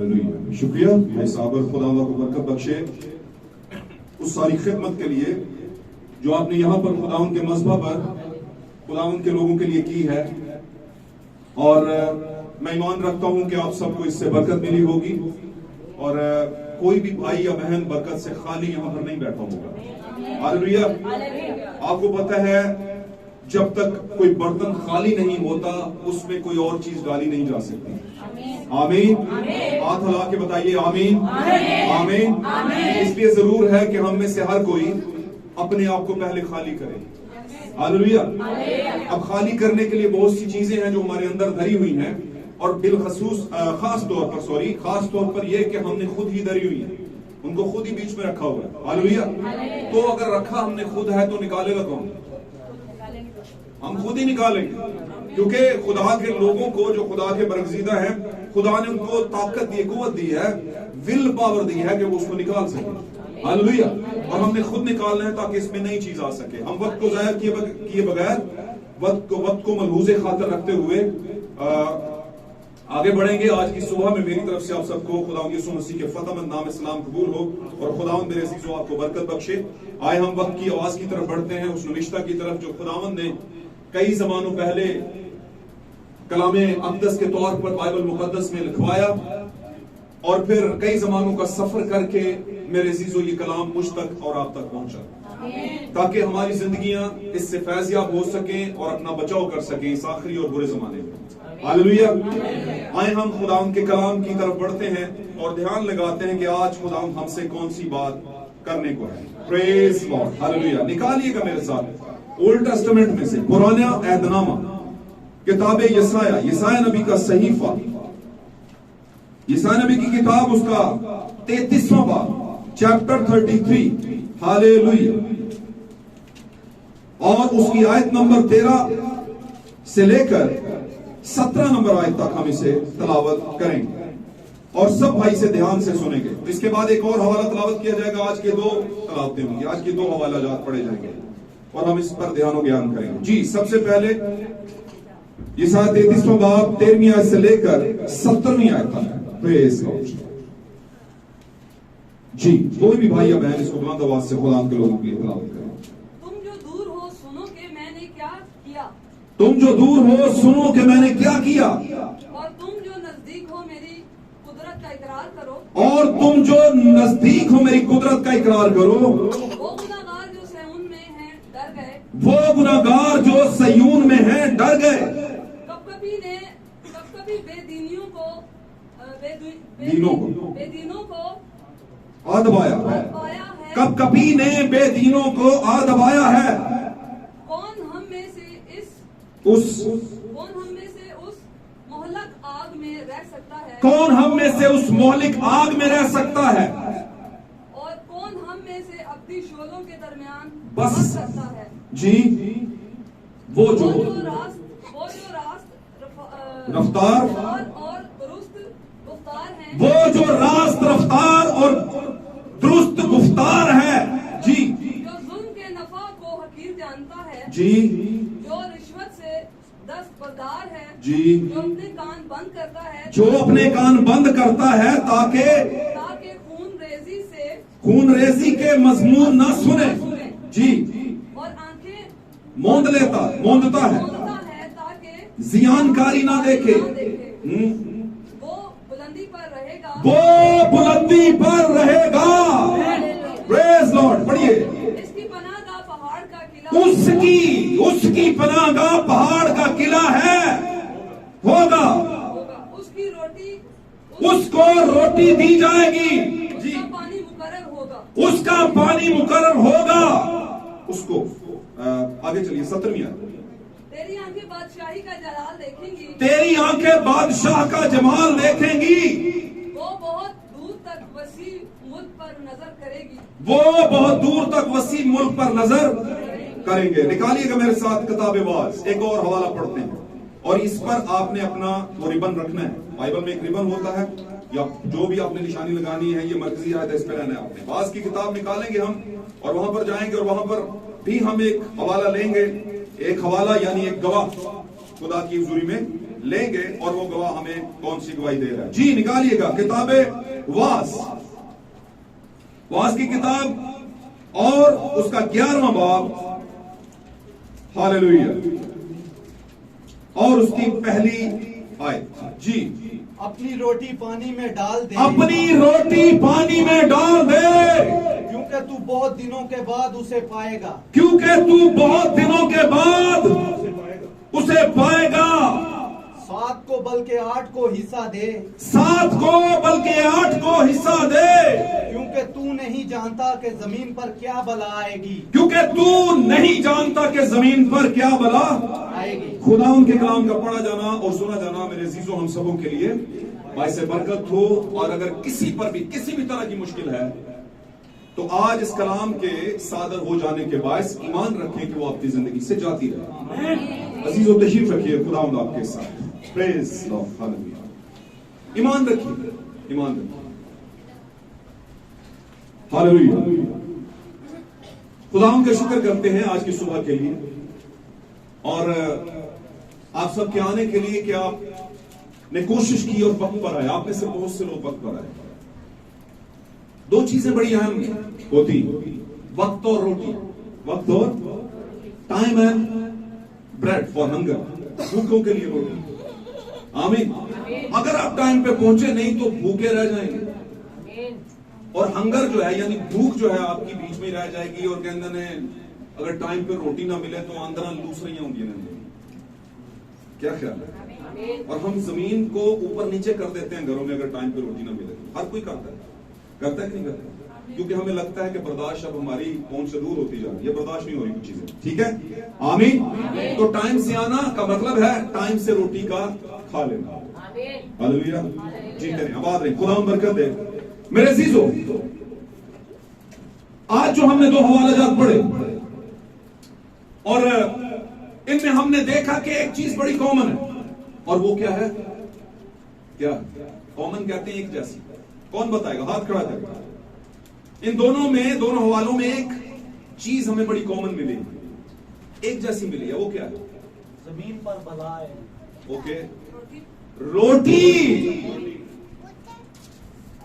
Hallelujah. शुक्रिया भाई साहब, और खुदा को बरकत बख्शे उस सारी खिदमत के लिए जो आपने यहाँ पर खुदाउन के मज़हब पर खुदाउन के लोगों के लिए की है। और मैं ईमान रखता हूँ कि आप सबको इससे बरकत मिली होगी और कोई भी भाई या बहन बरकत से खाली यहाँ पर नहीं बैठा होगा। हालेलुया। आपको पता है जब तक कोई बर्तन खाली नहीं होता उसमें कोई और चीज डाली नहीं जा सकती। आमीन। हाथ हिला के बताइए आमीन। आमीन। इसलिए जरूर है कि हम में से हर कोई अपने आप को पहले खाली करे। हालेलुया। अब खाली करने के लिए बहुत सी चीजें हैं जो हमारे अंदर धरी हुई हैं और बिलखसूस खास तौर पर यह कि हमने खुद ही धरी हुई है, उनको खुद ही बीच में रखा हुआ है। हालेलुया। तो अगर रखा हमने खुद है तो निकालेगा कौन? हम खुद ही निकालेंगे, क्योंकि खुदा के लोगों को जो खुदा के बरगजीदा है, खुदा ने उनको ताकत दी, कुव्वत दी है, विल पावर दी है कि वो उसको निकाल सके। हालेलुया। और हमने खुद निकालना है ताकि इसमें नई चीज आ सके। हम वक्त को जाया किए बगैर वक्त को मलहूज़े खातर रखते हुए आगे बढ़ेंगे। आज की सुबह में मेरी तरफ से आप सबको खुदावंद यीशु मसीह के फतेहमंद नाम सलाम कबूल हो और खुदावंद मेरे अज़ीज़ों आपको बरकत बख्शे। आए हम वक्त की आवाज की तरफ बढ़ते हैं, उस नविश्ता की तरफ जो खुदावंद ने कई जमानों पहले कलामे अक़दस के तौर पर बाइबल मुक़द्दस में लिखवाया और फिर कई जमानों का सफर करके मेरे अज़ीज़ों ये कलाम मुझ तक और आप तक पहुंचा, ताकि हमारी जिंदगियां इससे फैज़याब हो सकें और अपना बचाव कर सकें इस आखिरी और बुरे जमाने में। हालेलुया। आए हम खुदावंद के कलाम की तरफ बढ़ते हैं और ध्यान लगाते हैं कि आज खुदावंद हमसे कौन सी बात करने को है। Praise Lord. हालेलुया। निकालिएगा मेरे साथ ओल्ड टेस्टामेंट में से पुराना अहदनामा, किताब यसाया नबी का सहीफा, यसाया नबी की किताब, उसका 33वां बाब, चैप्टर 33। हालेलुया। और उसकी आयत नंबर 13 से लेकर 17 नंबर आयत तक हम इसे तलावत करेंगे और सब भाई से ध्यान से सुनेंगे। इसके बाद एक और हवाला तलावत किया जाएगा। आज के 2 तलावतें होंगी, आज के 2 हवाला जात पढ़े जाएंगे और हम इस पर ध्यान और ज्ञान करेंगे। जी, सबसे पहले यसाया 33वां बाब 13वीं आयत से लेकर 17वीं आयत तक है। Praise Lord. जी, कोई भी भाई या बहन इसको बुलंद आवाज से खुदा के लोगों के लिए तलावत करें। तुम जो दूर हो सुनो कि मैंने क्या किया, तुम जो दूर हो सुनो कि मैंने क्या किया, और तुम जो नजदीक हो मेरी कुदरत का इकरार करो, और तुम जो नजदीक हो मेरी कुदरत का इकरार करो। वो गुनाहगार जो सयून में हैं डर गए, वो गुनाहगार जो सयून में हैं डर गए। कभी बेदीनियों को बेदीनों को आ दबाया है। कब कभी ने बेदीनों को आ दबाया है। कौन हम में से उस मोहलक आग में रह सकता है, कौन हम में से उस मोहलिक आग में रह सकता है, और कौन हम में से अपनी शोलों के दरमियान बस बच सकता है। जी, वो जो रफ्तार और दुरुस्त गुफ्तार है, वो जो रास्त रफ्तार और दुरुस्त गुफ्तार है। जी, जो जुल्म के नफा को हकीर जानता है। जी, जो रिश्वत से दस्तबरदार है। जी, जो अपने कान बंद करता है, जो अपने कान बंद करता है ताकि खून रेजी के मजमून न सुने। जी, और आंखें मोंदता है ताकि जियानकारी ना देखे। वो बुलंदी पर रहेगा, वो बुलंदी पर रहेगा। Praise Lord. पढ़िए। इसकी पनाहगाह पहाड़ का किला, उसकी पनाहगाह पहाड़ का किला है, होगा। उसको रोटी दी जाएगी। जी, पानी मुकर्रर होगा, उसका पानी मुकर्रर होगा। उसको आगे चलिए 17वीं आयत। तेरी आंखें बादशाही का जलाल देखेंगी, तेरी आंखें बादशाह का जमाल देखेंगी। वो बहुत दूर तक वसी मुल्क पर नजर करेगी, वो बहुत दूर तक वसी मुल्क पर नजर करेंगे। निकालिएगा मेरे साथ किताब-ए-वाज, एक और हवाला पढ़ते हैं और इस पर आपने अपना वो रिबन रखना है। बाइबल में एक रिबन होता है या जो भी आपने निशानी लगानी है, ये मरकजी आयत है, इस पे रहना है आपने। वाज की किताब निकालेंगे हम और वहां पर जाएंगे और वहां पर भी हम एक हवाला लेंगे। एक हवाला यानी एक गवाह खुदा की हुजूरी में लेंगे और वो गवाह हमें कौन सी गवाही दे रहा है। जी निकालिएगा किताबे वास की किताब और उसका 11वां बाब, हालेलुया, और उसकी पहली आयत। जी, अपनी रोटी पानी में डाल दे, अपनी रोटी पानी में डाल दे, क्योंकि तू बहुत दिनों के बाद उसे पाएगा, क्योंकि तू बहुत दिनों के बाद उसे पाएगा। 7 को बल्कि 8 को हिस्सा दे, 7 को बल्कि 8 को हिस्सा दे, क्योंकि तू नहीं जानता कि जमीन पर क्या बला आएगी, क्योंकि तू नहीं जानता कि जमीन पर क्या बला आएगी। खुदा उनके कलाम का पढ़ा जाना और सुना जाना मेरे अजीजों हम सबों के लिए बाइस बरकत हो। और अगर किसी पर भी किसी भी तरह की मुश्किल है तो आज इस कलाम के सादर हो जाने के बायस ईमान रखें कि वो आपकी जिंदगी से जाती रहे। अजीजों तशरीफ रखिए, खुदा आपके साथ। Praise Lord, hallelujah. ईमान रखिए, ईमान रखिए, हालेलुया। खुदा का शुक्र करते हैं आज की सुबह के लिए और आप सबके आने के लिए कि आपने कोशिश की और वक्त पर आए। आप में से बहुत से लोग वक्त पर आए। 2 चीजें बड़ी अहम होती, वक्त और रोटी, वक्त और time and bread for hunger, भूखों के लिए रोटी। आमीन। अगर आप टाइम पे पहुंचे नहीं तो भूखे रह जाएंगे और हंगर जो है यानी भूख जो है आपकी बीच में रह जाएगी। और कहते ने अगर टाइम पे रोटी ना मिले तो आंदरा लूस रही होंगी ना। क्या ख्याल है? और हम जमीन को ऊपर नीचे कर देते हैं घरों में अगर टाइम पे रोटी ना मिले तो। हर कोई करता है कि नहीं करता? क्योंकि हमें लगता है कि बर्दाश्त अब हमारी पहुंच से दूर होती जा रही है, बर्दाश्त नहीं हो रही कुछ चीजें। ठीक है, आमीन। तो टाइम से आना का मतलब है टाइम से रोटी का खा लेना। हालेलुया, जी करें, आबाद रहे, खुदा बरकत दे। मेरे अजीजों, आज जो हमने 2 हवाला जात पढ़े और इनमें हमने देखा कि एक चीज बड़ी कॉमन है और वो क्या है? क्या कॉमन कहते हैं? एक जैसी। कौन बताएगा? हाथ खड़ा करेगा। इन दोनों हवालों में एक चीज हमें बड़ी कॉमन मिली, एक जैसी मिली है। वो क्या है? जमीन पर बला है। ओके, रोटी।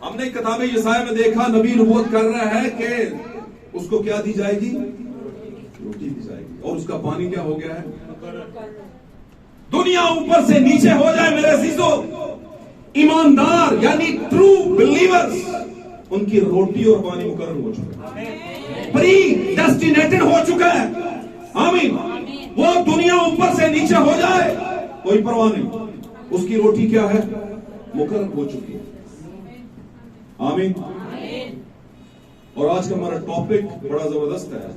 हमने किताब यसाया में देखा, नबी नबूवत कर रहा है कि उसको क्या दी जाएगी? रोटी दी जाएगी। और उसका पानी क्या हो गया है? दुनिया ऊपर से नीचे हो जाए मेरे अजीजों, ईमानदार यानी ट्रू बिलीवर्स, उनकी रोटी और पानी मुकर्रर हो चुका है, प्री डेस्टिनेटेड हो चुका है। आमीन। वो दुनिया ऊपर से नीचे हो जाए कोई परवाह नहीं, उसकी रोटी क्या है? मुकर्रर हो चुकी है। आमीन। और आज का हमारा टॉपिक बड़ा जबरदस्त है।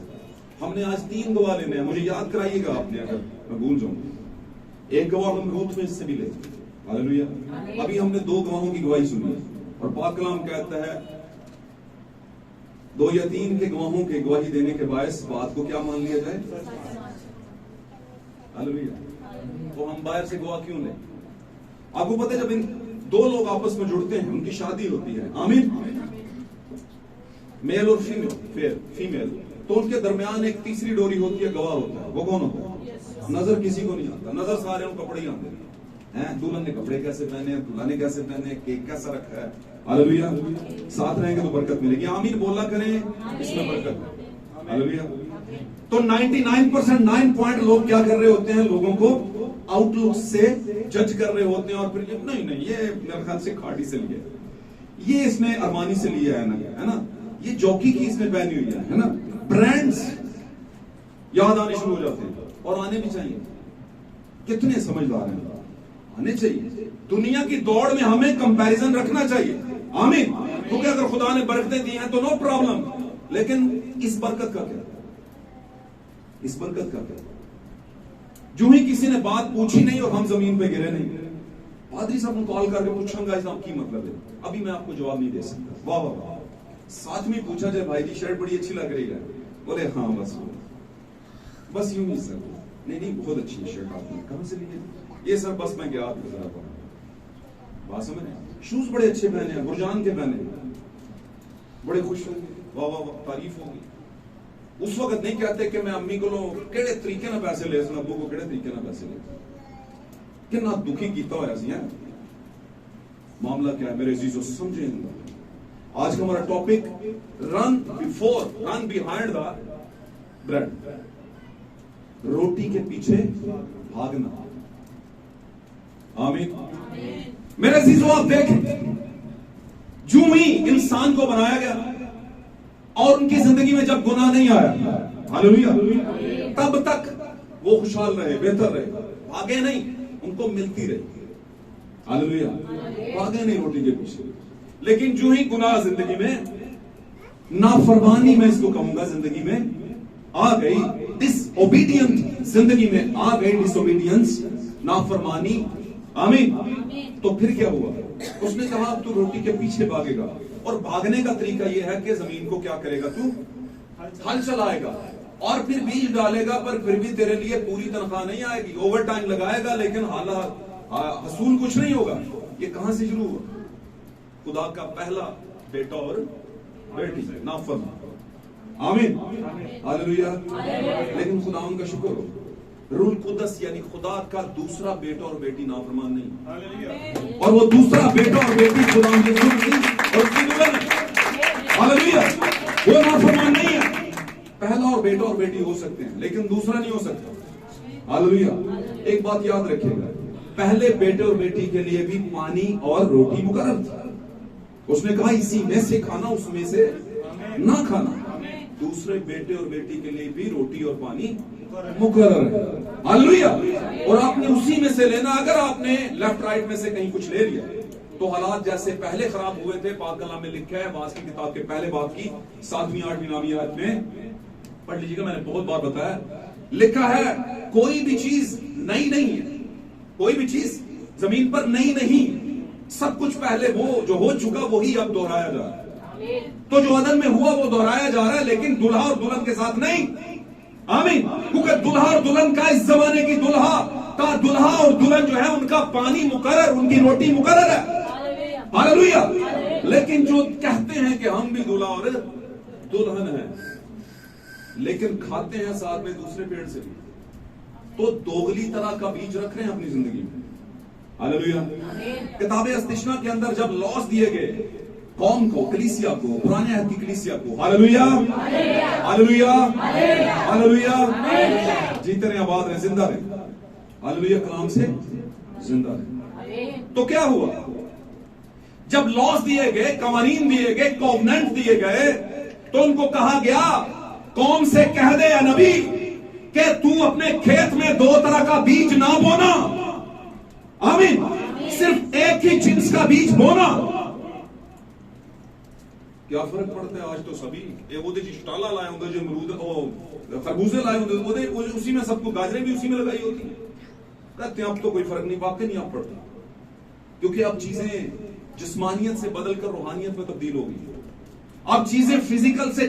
हमने आज 3 गवाह लेने हैं, मुझे याद कराइएगा आपने अगर मैं भूल जाऊं। एक गवाह हम रूथ में इससे भी ले, हालेलुया। अभी हमने 2 गवाहों की गवाही सुनी और पाक कलाम कहता है 2 या 3 के गवाहों के गवाही देने के बायस बात को क्या मान लिया जाए? हालेलुया। तो हम बाहर से गवाह क्यों लें? आपको पता है जब इन 2 लोग आपस में जुड़ते हैं, उनकी शादी होती है, आमीन, मेल और फीमेल, तो उनके दरमियान एक तीसरी डोरी होती है, गवाह होता है। वो कौन होता है? नजर किसी को नहीं आता, नजर सारे उन कपड़े ही आते हैं। दुल्हन ने कपड़े कैसे पहने, दूल्हा ने कैसे पहने, केक कैसा रखा है। हालेलुया। साथ रहेंगे तो बरकत मिलेगी। आमीन बोला करें, इसमें बरकत है। हालेलुया। तो 99% 9 पॉइंट लोग क्या कर रहे होते हैं? लोगों को आउटलुक से जज कर रहे होते हैं और फिर नहीं ये मेरे ख्याल से खाड़ी से लिया, ये इसने अरमानी से लिया है ना, ये जॉकी की इसने पहनी हुई है ना। ब्रांड्स याद आने शुरू हो जाते हैं और आने भी चाहिए। कितने समझदार हैं, आने चाहिए। दुनिया की दौड़ में हमें कंपैरिजन रखना चाहिए। आमीन। क्योंकि अगर खुदा ने बरकतें दी हैं तो नो प्रॉब्लम, लेकिन इस बरकत का क्या? इस बरकत का क्या? जो ही किसी ने बात पूछी नहीं और हम जमीन पे गिरे नहीं, पादरी साहब को कॉल करके पूछूंगा इसका की मतलब है, अभी मैं आपको जवाब नहीं दे सकता। वाह वाह वाह। साथ में पूछा जाए भाई जी शर्ट बड़ी अच्छी लग रही है, बोले हाँ बस यूं ही सर, नहीं बहुत अच्छी शर्ट आपने कहां से ली है? ये सर बस मैं गया बात समझ। शूज बड़े अच्छे पहने हैं, गुरजान के पहने, बड़े खुश होंगे, वाह वाह वाह, तारीफ होगी। उस वक्त नहीं कहते कि मैं अम्मी को केड़े तरीके ना पैसे ले, अब्बू को केड़े तरीके ना पैसे ले। कितना दुखी कीता होया सी है। मामला क्या है मेरे अजीजों, समझें। आज का हमारा topic run behind the bread, रोटी के पीछे भागना। आमीन। मेरे अजीजों, आप देखें, जो ही इंसान को बनाया गया और उनकी जिंदगी में जब गुनाह नहीं आया, हालेलुया, तब तक वो खुशहाल रहे, बेहतर रहे, भागे नहीं, उनको मिलती रही। हालेलुया, भागे नहीं रोटी के पीछे। लेकिन जो ही गुनाह जिंदगी में, नाफरमानी में इसको कहूंगा, जिंदगी में आ गई, डिसओबीडियंट जिंदगी में आ गई, डिसओबीडियंस, नाफरमानी। आमीन। तो फिर क्या हुआ? उसने कहा अब तू रोटी के पीछे भागेगा, और भागने का तरीका यह है कि जमीन को क्या करेगा, तू हल चलाएगा और फिर बीज डालेगा, पर फिर भी तेरे लिए पूरी तनख्वाह नहीं आएगी, ओवर टाइम लगाएगा, लेकिन हसूल कुछ नहीं होगा। ये कहां से शुरू हुआ? खुदा का पहला बेटा और बेटी नाफरमान। आमीन, हालेलुया। लेकिन खुदा का शुक्र हो, रूल कुदस यानी खुदा का दूसरा बेटा और बेटी नाफरमान नहीं, और वो दूसरा बेटा और बेटी खुदा की और उसकी दुल्हन। हालेलुया, वो नाफरमान नहीं है। पहला और बेटा और बेटी हो सकते हैं, लेकिन दूसरा नहीं हो सकता। हालेलुया। एक बात याद रखिएगा, पहले बेटे और बेटी के लिए भी पानी और रोटी मुकर्रर था। उसने कहा इसी में से खाना, उसमें से ना खाना। दूसरे बेटे और बेटी के लिए भी रोटी और पानी मुकर्रर है। हालेलुया। और आपने उसी में से लेना। अगर आपने लेफ्ट राइट में से कहीं कुछ ले लिया तो हालात जैसे पहले खराब हुए थे। पाक कलाम में लिखा है, बास की किताब के पहले बाब की 7वीं 8वीं 9वीं आयत में पढ़ लीजिएगा, मैंने बहुत बार बताया, लिखा है कोई भी चीज नई नहीं है, कोई भी चीज जमीन पर नई नहीं, सब कुछ पहले वो जो हो चुका वही अब दोहराया जा रहा है। तो जो अदन में हुआ वो दोहराया जा रहा है, लेकिन दुल्हा और दुल्हन के साथ नहीं। आमीन। क्योंकि दुल्हा और दुल्हन का, इस जमाने की दुल्हा और दुल्हन जो है उनका पानी मुकर्रर, उनकी रोटी मुकर्रर है। हालेलुया। लेकिन जो कहते हैं कि हम भी दूल्हा और दुल्हन हैं, लेकिन खाते हैं साथ में दूसरे पेड़ से भी, तो दोगली तरह का बीज रख रहे हैं अपनी जिंदगी में। हालेलुया। किताबे अस्तिशना के अंदर जब लॉस दिए गए कौम को, कलीसिया को, पुराने अहद की कलीसिया को, हालेलुया, हालेलुया, हालेलुया, जीते रहे, आबाद रहे, जिंदा रहे। हालेलुया, कलाम से जिंदा रहे। तो क्या हुआ? जब लॉस दिए गए, कवानीन दिए गए, कोवेनेंट दिए गए, तो उनको कहा गया कौम से कह दे या नबी कि तू अपने खेत में 2 तरह का बीज ना बोना। आमीन। सिर्फ एक ही जिन्स का बीज बोना। क्या फर्क पड़ता है? आज तो सभी स्टाला लाए होंगे, जो अमरूद खरबूजे लाए होंगे, उसी में सबको, गाजरें भी उसी में लगाई होती है। कहते हैं अब तो कोई फर्क नहीं, वाकई नहीं आप पड़ता, क्योंकि अब चीजें जिस्मानियत से बदलकर रूहानियत में तब्दील हो गई। अब चीजें फिजिकल से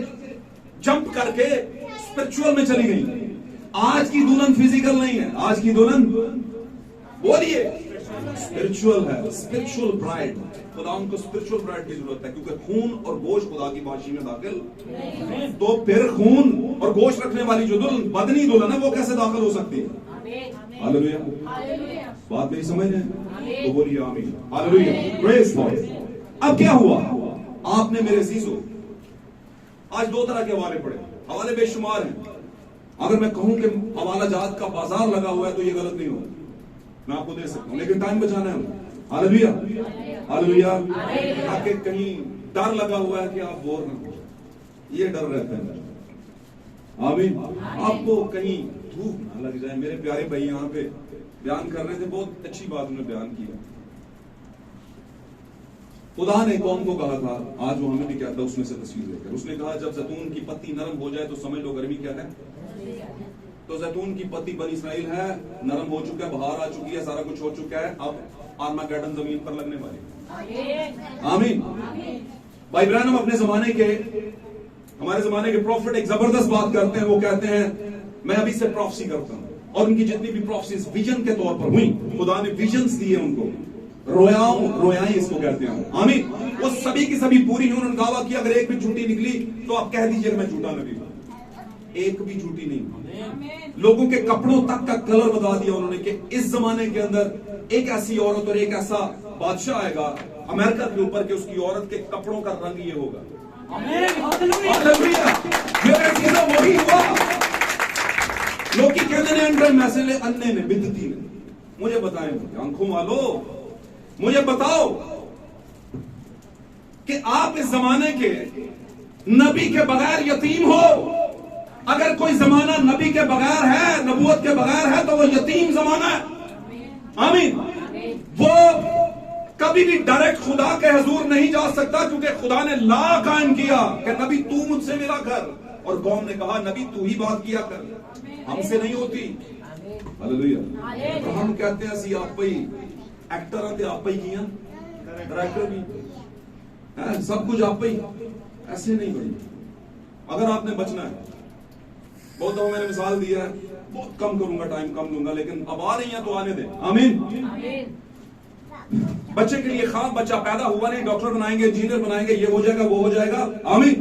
जंप करके स्पिरिचुअल में चली गई। आज की दुल्हन फिजिकल नहीं है, आज की दुल्हन, बोलिए, स्पिरिचुअल है, स्पिरिचुअल ब्राइड। खुदा उनको स्पिरिचुअल ब्राइड की जरूरत है, क्योंकि खून और गोश्त खुदा की बाशी में दाखिल, तो फिर खून और गोश्त रखने वाली जो दुल्हन, बदनी दुल्हन है, वो कैसे दाखिल हो सकती है? हालेलुया। बात नहीं समझ रहे? तो बोलिए आमीन। Hallelujah, praise God. अब क्या हुआ? आपने मेरे अजीजों आज 2 तरह के हवाले पढ़े, हवाले बेशुमार हैं। अगर मैं कहूं कि हवाला जात का बाजार लगा हुआ है तो ये गलत नहीं होगा, मैं आपको दे सकता हूं, लेकिन टाइम बचाना है। Hallelujah, hallelujah. ताकि कहीं डर लगा हुआ है कि आप बोर ना हो, ये डर रहता है। आमीन। आपको कहीं धूप ना लग जाए। मेरे प्यारे भाई यहाँ पे बयान कर रहे थे, बहुत अच्छी बात उन्होंने बयान किया। खुदा ने कौम को कहा था, आज वो हमें भी क्या था उसमें से तस्वीर लेकर, उसने कहा जब जैतून की पत्ती नरम हो जाए तो समझ लो गर्मी क्या है। तो जैतून की पत्ती बनी इसराइल है, नरम हो चुका है, बहार आ चुकी है, सारा कुछ हो चुका है, अब आर्मागेडन जमीन पर लगने वाली। आमीन। भाई ब्रैनम अपने जमाने के, हमारे जमाने के प्रॉफिट एक जबरदस्त बात करते हैं। वो कहते हैं मैं अभी से प्रॉफसी करता हूं, और उनकी जितनी भी प्रॉफसीज विजन के तौर पर हुई, खुदा ने विजन्स दिए उनको, रोयाई इसको कहते हैं। आमीन। वो सभी की सभी पूरी हुई। उन्होंने दावा किया अगर एक भी झूठी निकली तो आप कह दीजिए मैं झूठा नबी हूं। एक भी झूठी नहीं। लोगों के कपड़ों तक का कलर बता दिया उन्होंने कि इस जमाने के अंदर एक ऐसी औरत और एक ऐसा बादशाह आएगा अमेरिका के ऊपर कि उसकी औरत के कपड़ों का रंग ये होगा। हालेलुया। वही हुआ। लोग की कहते हैं अंडर मैसेले अन्ने ने बिदती ने। मुझे बताएं आंखों वालों, मुझे बताओ कि आप इस जमाने के नबी के बगैर यतीम हो। अगर कोई जमाना नबी के बगैर है, नबूवत के बगैर है, तो वो यतीम जमाना है। आमीन। वो कभी भी डायरेक्ट खुदा के हुजूर नहीं जा सकता, क्योंकि खुदा ने ला कायम किया कि नबी तू मुझसे मिला कर, और कौम ने कहा नबी तू ही बात किया कर, हमसे नहीं होती। हालेलुया। तो हम कहते हैं सी आप ही एक्टर आते आप ही किया, डायरेक्टर भी है, सब कुछ आप ही। ऐसे नहीं भाई। अगर आपने बचना है, बहुत दफा मैंने मिसाल दिया है, बहुत कम करूंगा, टाइम कम दूंगा, लेकिन अब आ रही हैं तो आने दें। आमीन। बच्चे के लिए ख्वाब, बच्चा पैदा हुआ नहीं, डॉक्टर बनाएंगे, इंजीनियर बनाएंगे, ये हो जाएगा, वो हो जाएगा। आमीन।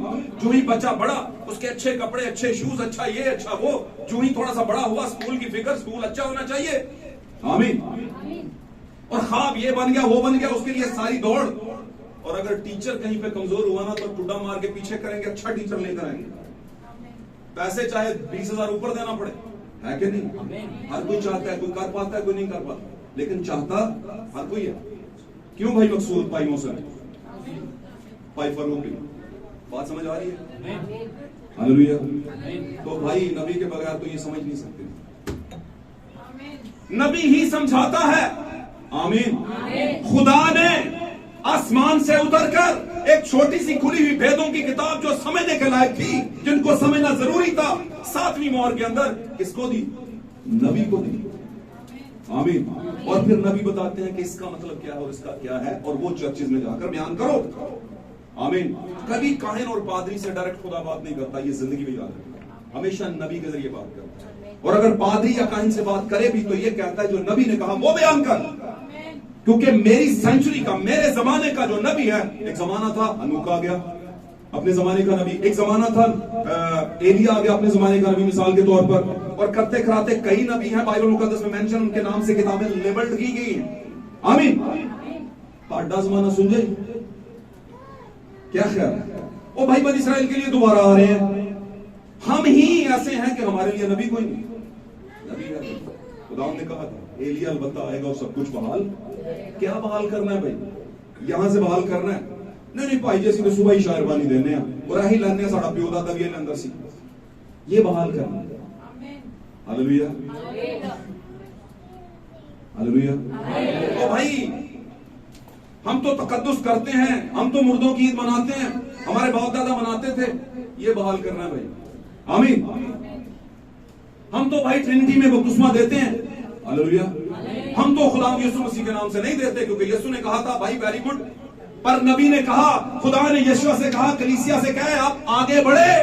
जो ही बच्चा बड़ा, उसके अच्छे कपड़े, अच्छे शूज, अच्छा ये अच्छा वो, जो ही थोड़ा सा बड़ा हुआ, स्कूल की फिक्र, स्कूल अच्छा होना चाहिए। आमीन। और ख्वाब ये बन गया, वो बन गया, उसके लिए सारी दौड़। और अगर टीचर कहीं पे कमजोर हुआ ना, तो टुड्डा मार के पीछे करेंगे, अच्छा टीचर लेकर आएंगे, पैसे चाहे 20,000 ऊपर देना पड़े, है कि नहीं? हर कोई चाहता है, कोई कर पाता है, कोई नहीं कर पाता, लेकिन चाहता हर कोई है। क्यों भाई? मकसूद भाई मौसम भाई फरूक, बात समझ आ रही है? हालेलुया। तो भाई नबी के बगैर तो ये समझ नहीं सकते, नबी ही समझाता है। आमीन। खुदा ने आसमान से उतरकर एक छोटी सी खुली हुई भेदों की किताब, जो समझने के लायक थी, जिनको समझना जरूरी था, 7वीं मोहर के अंदर किसको दी? नबी को दी। आमीन। और फिर नबी बताते हैं कि इसका मतलब क्या है और इसका क्या है, और वो चर्चेज में जाकर बयान करो। आमीन। कभी काहिन और पादरी से डायरेक्ट खुदा बात नहीं करता, ये जिंदगी में याद रखना, हमेशा नबी के जरिए बात करता है। और अगर पादरी या काहिन से बात करे भी, तो ये कहता है जो नबी ने कहा वो बयान कर, क्योंकि मेरी सेंचुरी का, मेरे जमाने का जो नबी है, एक जमाना था अनूक आ गया अपने जमाने का नबी, एक जमाना था एलिया आ गया अपने जमाने का नबी, मिसाल के तौर पर। और करते कराते कई नबी हैं बाइबल मुकद्दस में मेंशन, उनके नाम से किताबें लेबल्ड की गई हैं। आमीन। पाड्डा जमाना सुन जाए, क्या ख्याल है? ओ भाई बनी इस्राइल के लिए दोबारा आ रहे हैं। हम ही ऐसे हैं कि हमारे लिए नबी कोई नहीं, नबी है। खुदा ने कहा था एलिया अलबत्ता आएगा और सब कुछ बहाल। क्या बहाल करना है भाई? यहां से बहाल करना है? नहीं भाई जी, तो सुबह ही शायरबानी देने और ही लाने साड़ा प्यो दादा भी अंदर सी, ये बहाल करना है। हालेलुया। हालेलुया। तो भाई हम तो तकद्दुस करते हैं, हम तो मुर्दों की ईद मनाते हैं, हमारे बाप दादा मनाते थे, ये बहाल करना है भाई। आमीन। हम तो भाई ट्रिनिटी में बपतिस्मा देते हैं। हालेलुया। हम तो खुदा यीशु मसीह के नाम से नहीं देते, क्योंकि यीशु ने कहा था भाई वेरी गुड, पर नबी ने कहा, खुदा ने यीशु से कहा, कलीसिया से कहे आप आगे बढ़े।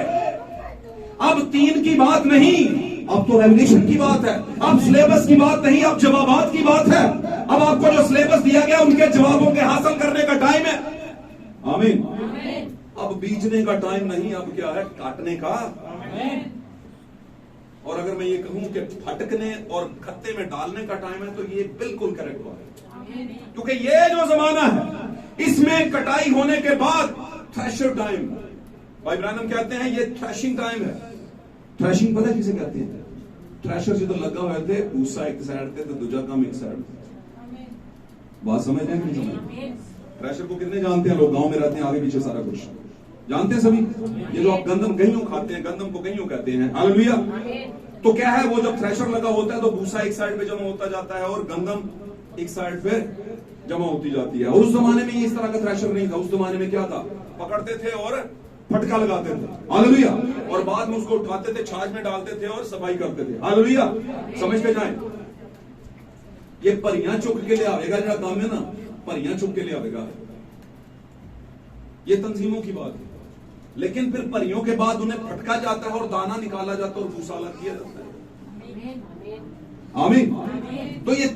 अब 3 की बात नहीं, अब तो रेवल्यूशन की बात है, अब सिलेबस की बात नहीं, अब जवाबात की बात है। अब आपको जो सिलेबस दिया गया, उनके जवाबों के हासिल करने का टाइम है। आमीन। अब बीजने का टाइम नहीं, अब क्या है? काटने का। और अगर मैं ये कहूं कि फटकने और खत्ते में डालने का टाइम है, तो ये बिल्कुल करेक्ट बात है, क्योंकि ये जो जमाना है, इसमें कटाई होने के बाद थ्रेशर टाइम, भाई ब्रानम कहते हैं ये थ्रेशिंग टाइम है। थ्रेशिंग पता किसे कहते हैं? थ्रेशर जो तो लगा हुए थे, भूसा एक साइड थे तो दूजा काम एक साइड। बात समझ रहे हैं कि नहीं समझ? थ्रेशर को कितने जानते हैं लोग? गांव में रहते हैं, आगे पीछे सारा कुछ जानते हैं सभी। ये जो आप गंदम गइयों खाते हैं, गंदम को गइयों कहते हैं। हालेलुया। तो क्या है, वो जब थ्रेशर लगा होता है तो भूसा एक साइड पे जमा होता जाता है और गंदम एक साइड पे जमा होती जाती है। और उस जमाने में इस तरह का थ्रेशर नहीं था। उस जमाने में क्या था? पकड़ते थे और फटका लगाते थे। हालेलुया। और बाद में उसको उठाते थे, छाछ में डालते थे और सफाई करते थे। हालेलुया। समझते जाएं। ये परियां चुक के ले आवेगा, जरा काम है ना, परियां चुक के ले आवेगा, ये तंजीमों की बात है। लेकिन फिर परियों के बाद उन्हें फटका जाता है और दाना निकाला जाता है और भूसा अलग किया जाता है। आमीन। तो ये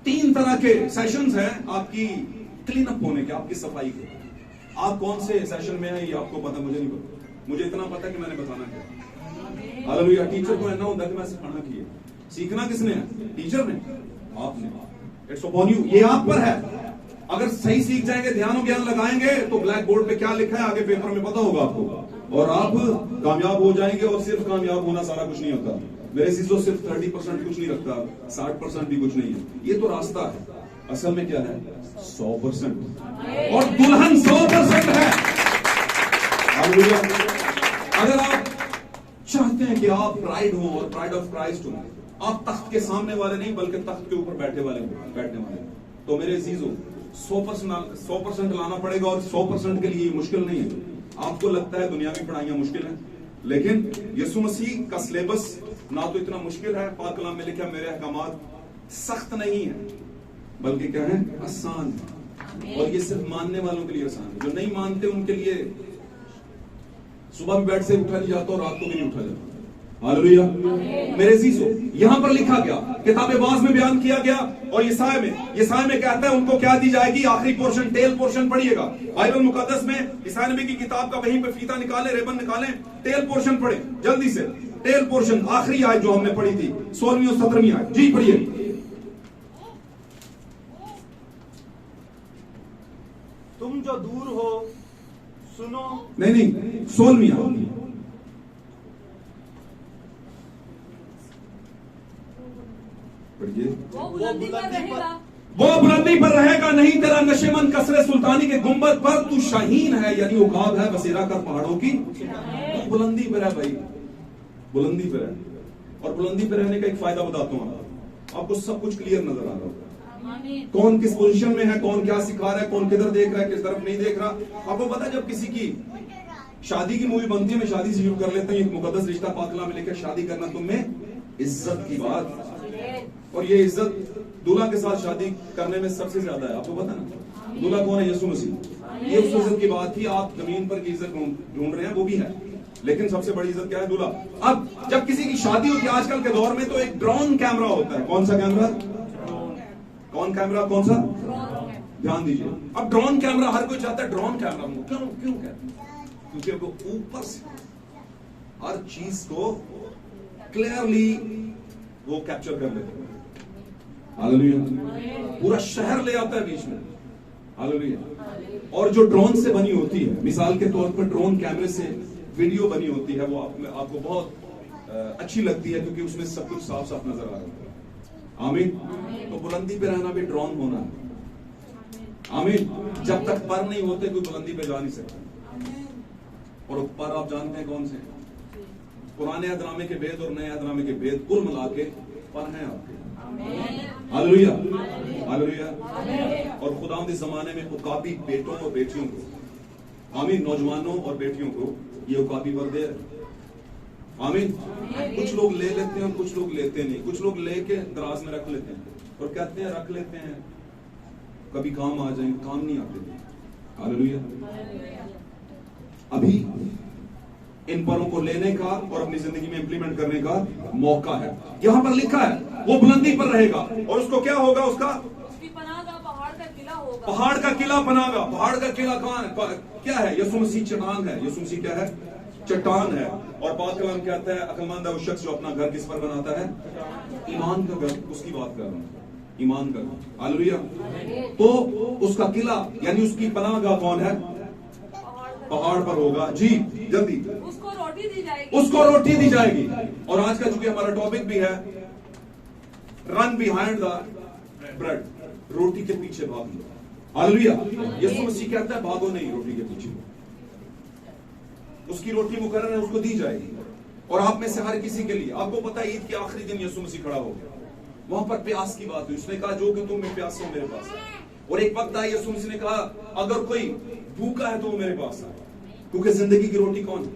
3 तरह के सेशंस हैं आपकी क्लीन अप होने के, आपकी सफाई के। आप कौन से सेशन में हैं ये आपको पता, मुझे नहीं पता। मुझे इतना पता कि मैंने बताना क्या। हालेलुया। टीचर को इन्ना होता कि मैं सिखाना की है, सीखना किसने है? टीचर ने, आपने। इट्स अपॉन यू, ये आप पर है। अगर सही सीख जाएंगे, ध्यान ज्ञान लगाएंगे, तो ब्लैक बोर्ड पे क्या लिखा है आगे पेपर में पता होगा आपको, और आप कामयाब हो जाएंगे। और सिर्फ कामयाब होना सारा कुछ नहीं होता मेरे चीजों, सिर्फ 30% कुछ नहीं रखता, 60% भी कुछ नहीं है। ये तो रास्ता है, असल में क्या है? 100%। और दुल्हन 100% है। हालेलुया। अगर आप चाहते हैं कि आप ब्राइड हो और ब्राइड ऑफ क्राइस्ट हो, आप तख्त के सामने वाले नहीं बल्कि तख्त के ऊपर बैठने वाले, तो मेरे अजीजों 100% लाना पड़ेगा। और 100% के लिए मुश्किल नहीं है। आपको लगता है दुनियावी पढ़ाइयां मुश्किल है, लेकिन यीशु मसीह का सिलेबस ना तो इतना मुश्किल है, पाक कलाम में लिखा मेरे अहकामात सख्त नहीं है बल्कि क्या है? आसान है। और ये सिर्फ मानने वालों के लिए आसान है, जो नहीं मानते उनके लिए सुबह भी बेड से उठा नहीं जाता और रात को भी नहीं उठा जाता। हालेलुया। मेरे अजीजों, यहां पर लिखा गया, किताब बाज में बयान किया गया, और यशायाह में कहता है उनको क्या दी जाएगी? आखिरी पोर्शन, टेल पोर्शन पढ़िएगा बाइबल मुकद्दस में। यशायाह नबी की किताब का वहीं पे फीता निकाले, रिबन निकालें, टेल पोर्शन पढ़े जल्दी से। टेल पोर्शन, आखिरी आयत जो हमने पढ़ी थी, 16वीं और 17वीं आयत, जी पढ़िए। तुम जो दूर हो सुनो। नहीं, 16वीं आयत। वो बुलंदी पर रहेगा, वो बुलंदी पर रहेगा, नहीं तेरा नशेमंद कसरे सुल्तानी के गुंबद पर तू शाहीन है, यानी उकाब है बसेरा कर पहाड़ों की। तू बुलंदी पर है भाई, बुलंदी पर है। और बुलंदी पर रहने का एक फायदा बताता हूं आपको, सब कुछ क्लियर नजर आ रहा होगा। कौन किस पोजीशन में है, कौन क्या सिखा रहा है, कौन किधर देख रहा है, किस तरफ नहीं देख रहा। आपको पता है जब किसी की शादी की मूवी बनती है, मैं शादी से शुरू कर लेता हूं। एक मुकद्दस रिश्ता पाक कलाम में लेकर, शादी करना तुम में इज्जत की बात, और ये इज्जत दूल्हा के साथ शादी करने में सबसे ज्यादा है। आपको पता ना दूल्हा कौन है? यीशु मसीह। ये उस इज्जत की बात थी, आप जमीन पर की इज्जत ढूंढ रहे हैं, वो भी है, लेकिन सबसे बड़ी इज्जत क्या है? दूल्हा। अब जब किसी की शादी होती है आजकल के दौर में, तो एक ड्रोन कैमरा होता है। कौन सा कैमरा? कौन कैमरा? कौन सा? ध्यान दीजिए। अब ड्रोन कैमरा हर कोई चाहता है ड्रोन कैमरा। क्यों कहते हैं? क्योंकि वो ऊपर से हर चीज को क्लियरली वो कैप्चर कर लेते हैं। हालेलुया। पूरा शहर ले आता है बीच में। हालेलुया। और जो ड्रोन से बनी होती है, मिसाल के तौर पर ड्रोन कैमरे से वीडियो बनी होती है, वो आपको बहुत अच्छी लगती है, क्योंकि उसमें सब कुछ साफ साफ नजर आ रहा है। आमीन। तो बुलंदी पे रहना भी ड्रोन होना है। आमीन। जब तक पर नहीं होते कोई बुलंदी पे जा नहीं सकता। और पर आप जानते हैं कौन से? पुराने अहदनामे के भेद और नए अहदनामे के भेद कुल मिला के पर हैं आपके। Hallelujah, hallelujah. और खुदावंद इस जमाने में उकाबी बेटों और बेटियों को, आमीन, नौजवानों और बेटियों को ये उकाबी पर दे रहे। आमीन। कुछ लोग ले लेते हैं और कुछ लोग लेते नहीं। कुछ लोग लेके दराज में रख लेते हैं और कहते हैं रख लेते हैं, कभी काम आ जाएंगे, काम नहीं आते। हालेलुया। अभी इन परों को लेने का और अपनी जिंदगी में इंप्लीमेंट करने का मौका है। यहां पर लिखा है वो बुलंदी पर रहेगा, और उसको क्या होगा? उसकी पनाह का पहाड़ का किला होगा। पहाड़ का किला बनागा। पहाड़ का किला कहां क्या है? यीशु मसीह चट्टान है। यीशु मसीह क्या है? चट्टान है। और पाक कलाम कहता है अक्लमंद है वो शख्स जो अपना घर किस पर बनाता है? ईमान का घर। उसकी बात कर रहा हूं, ईमान का घर। हालेलुया। तो उसका किला यानी उसकी पनाहगाह कौन है? पहाड़ पर होगा। जी जल्दी। उसको रोटी दी जाएगी। उसको रोटी दी जाएगी। और आज का चूंकि हमारा टॉपिक भी है रन बिहाइंड द ब्रेड, रोटी के पीछे भागो। हालेलुया। यीशु मसीह कहता है भागो नहीं रोटी के पीछे, उसकी रोटी मुकर्रर है, उसको दी जाएगी। और आप में से हर किसी के लिए, आपको पता है ईद के आखिरी दिन यीशु मसीह खड़ा हो गया, वहां पर प्यास की बात हुई। उसने कहा जो कि तुम में प्यास हो मेरे पास है। और एक वक्त आया यीशु मसीह ने कहा अगर कोई भूखा है तो वो मेरे पास आए, क्योंकि जिंदगी की रोटी कौन है?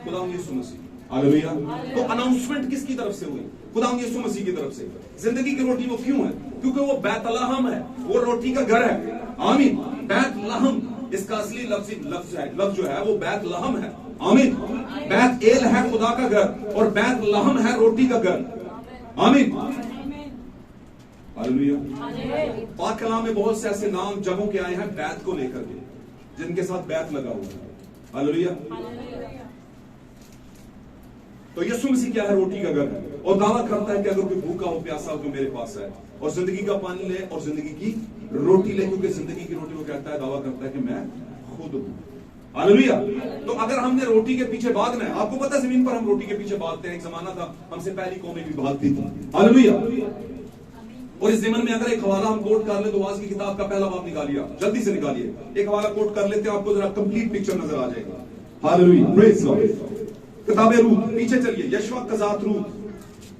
खुदा यीशु मसीह। हालेलुया। तो अनाउंसमेंट किसकी तरफ से हुई? खुदा यीशु मसीह की तरफ से। जिंदगी की रोटी वो क्यों है? क्योंकि वो बैतलहम है, वो रोटी का घर है। आमीन। बैतलहम इसका असली लफ्ज जो है वो बैतलहम है। आमीन। बैत एल है खुदा का घर और बैतलहम है रोटी का घर। आमीन। हालेलुया। पाक कलाम में बहुत से ऐसे नाम जगहों के आए हैं बैत को लेकर के, जिनके साथ बैत लगा हुआ है। हालेलुया। तो यीशु मसीह क्या है? रोटी का घर है। और दावा करता है कि अगर कोई भूखा हो, प्यासा हो तो मेरे पास है और जिंदगी का पानी ले और जिंदगी की रोटी ले, क्योंकि जिंदगी की रोटी वो कहता है, दावा करता है कि मैं खुद हूं। हालेलुया। तो अगर हमने रोटी के पीछे भागना है, आपको पता है जमीन पर हम रोटी के पीछे भागते हैं। एक जमाना था हमसे पहली कौमें भी भागती थी। हालेलुया। और इस ज़माने में अगर एक हवाला हम कोट कर ले तो वाज की किताब का पहला बाब निकालिए, जल्दी से निकालिए। एक हवाला कोट कर लेते हैं, आपको जरा कंप्लीट पिक्चर नजर आ जाएगा। Hallelujah, praise God. किताबे रूत, पीछे चलिए। यशवा कजात रूत,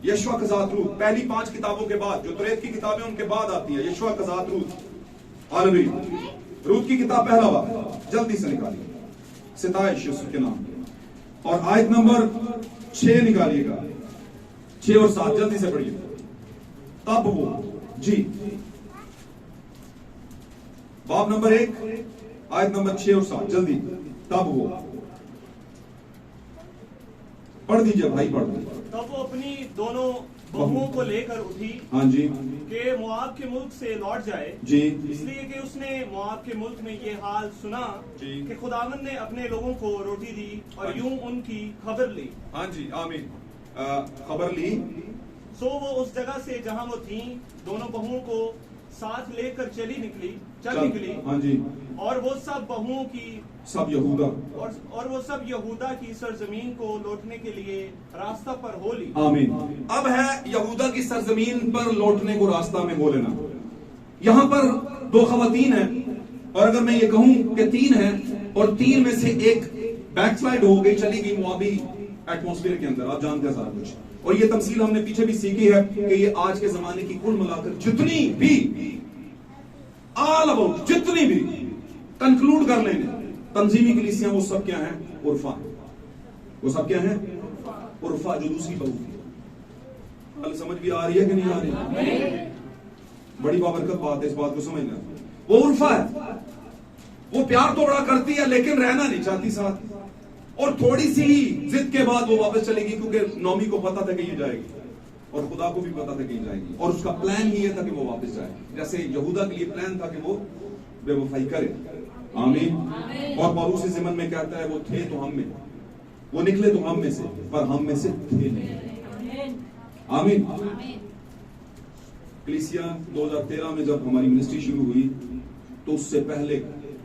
यशवा कजात रूत पहली 5 किताबों के बाद, जो तुरेत की किताबें उनके बाद आती है। यशवा कजात रूत, हालेलुया। रूत की किताब पहला बाब, जल्दी से निकालिए, सिताइश यीशु के नाम। और आयत नंबर 6 निकालिएगा, 6 और 7 जल्दी से पढ़िए। तब वो जी, बाब नंबर 1 आयत नंबर 6 और 7 जल्दी। तब वो, पढ़ दीजिए भाई, पढ़ दीजिए। तब वो अपनी दोनों बहुओं को लेकर उठी हाँ जी कि मोआब के मुल्क से लौट जाए जी, इसलिए कि उसने मोआब के मुल्क में ये हाल सुना जी। कि खुदावंद ने अपने लोगों को रोटी दी और यूं उनकी खबर ली। हाँ जी, आमीन। खबर ली। सो वो उस जगह से जहां वो थी दोनों बहुओं को साथ लेकर चल निकली। हाँ जी। और वो सब बहुओं की सब यहूदा और वो सब यहूदा की सरजमीन को लौटने के लिए रास्ता पर हो ली। आमीन। अब है यहूदा की सरजमीन पर लौटने को रास्ता में हो लेना। यहां पर 2 खवातीन है, और अगर मैं ये कहूं कि 3 है, और 3 में से एक बैकस्लाइड हो गई, चली गई मुआबी एटमॉस्फेयर के अंदर। आप जानते हैं सारा कुछ, और ये तफसील हमने पीछे भी सीखी है कि ये आज के जमाने की कुल मिलाकर जितनी भी ऑल अबाउट, जितनी भी कंक्लूड कर लेंगे तंजीमी कलीसियां, वो सब क्या है? उर्फा। वो सब क्या है? उर्फा, जो दूसरी बहू की। कल समझ भी आ रही है कि नहीं आ रही? बड़ी बाबरकत बात है, इस बात को समझना। वो उर्फा है, वो प्यार तो बड़ा करती है लेकिन रहना नहीं चाहती साथ, और थोड़ी सी ही जिद के बाद वो वापस चलेगी, क्योंकि नौमी को पता था कि ये जाएगी और खुदा को भी पता था कि ये जाएगी, और उसका प्लान ही ये था कि वो वापस जाए। जैसे यहूदा के लिए प्लान था कि वो बेवफाई करे। आमीन। और पौलुस इस ज़मन में कहता है, वो थे तो हम में, वो निकले तो हम में से, पर हम में से थे नहीं। आमीन। कलीसिया 2013 में जब हमारी मिनिस्ट्री शुरू हुई तो उससे पहले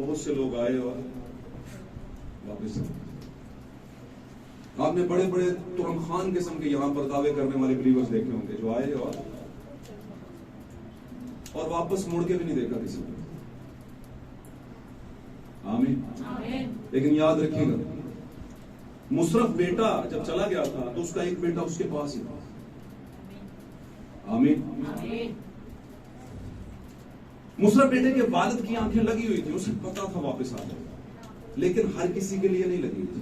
बहुत से लोग आए और वापस चले। आपने बड़े बड़े तुरम खान किस्म के यहां पर दावे करने वाले बिलीवर्स देखे होंगे, जो आए और वापस मुड़ के भी नहीं देखा किसी को। आमीन। लेकिन याद रखिएगा, मुशर्रफ बेटा जब चला गया था तो उसका एक बेटा उसके पास ही था। आमीन। मुशर्रफ बेटे के वालिद की आंखें लगी हुई थी, उसे पता था वापस आ जाएगा, लेकिन हर किसी के लिए नहीं लगी थी।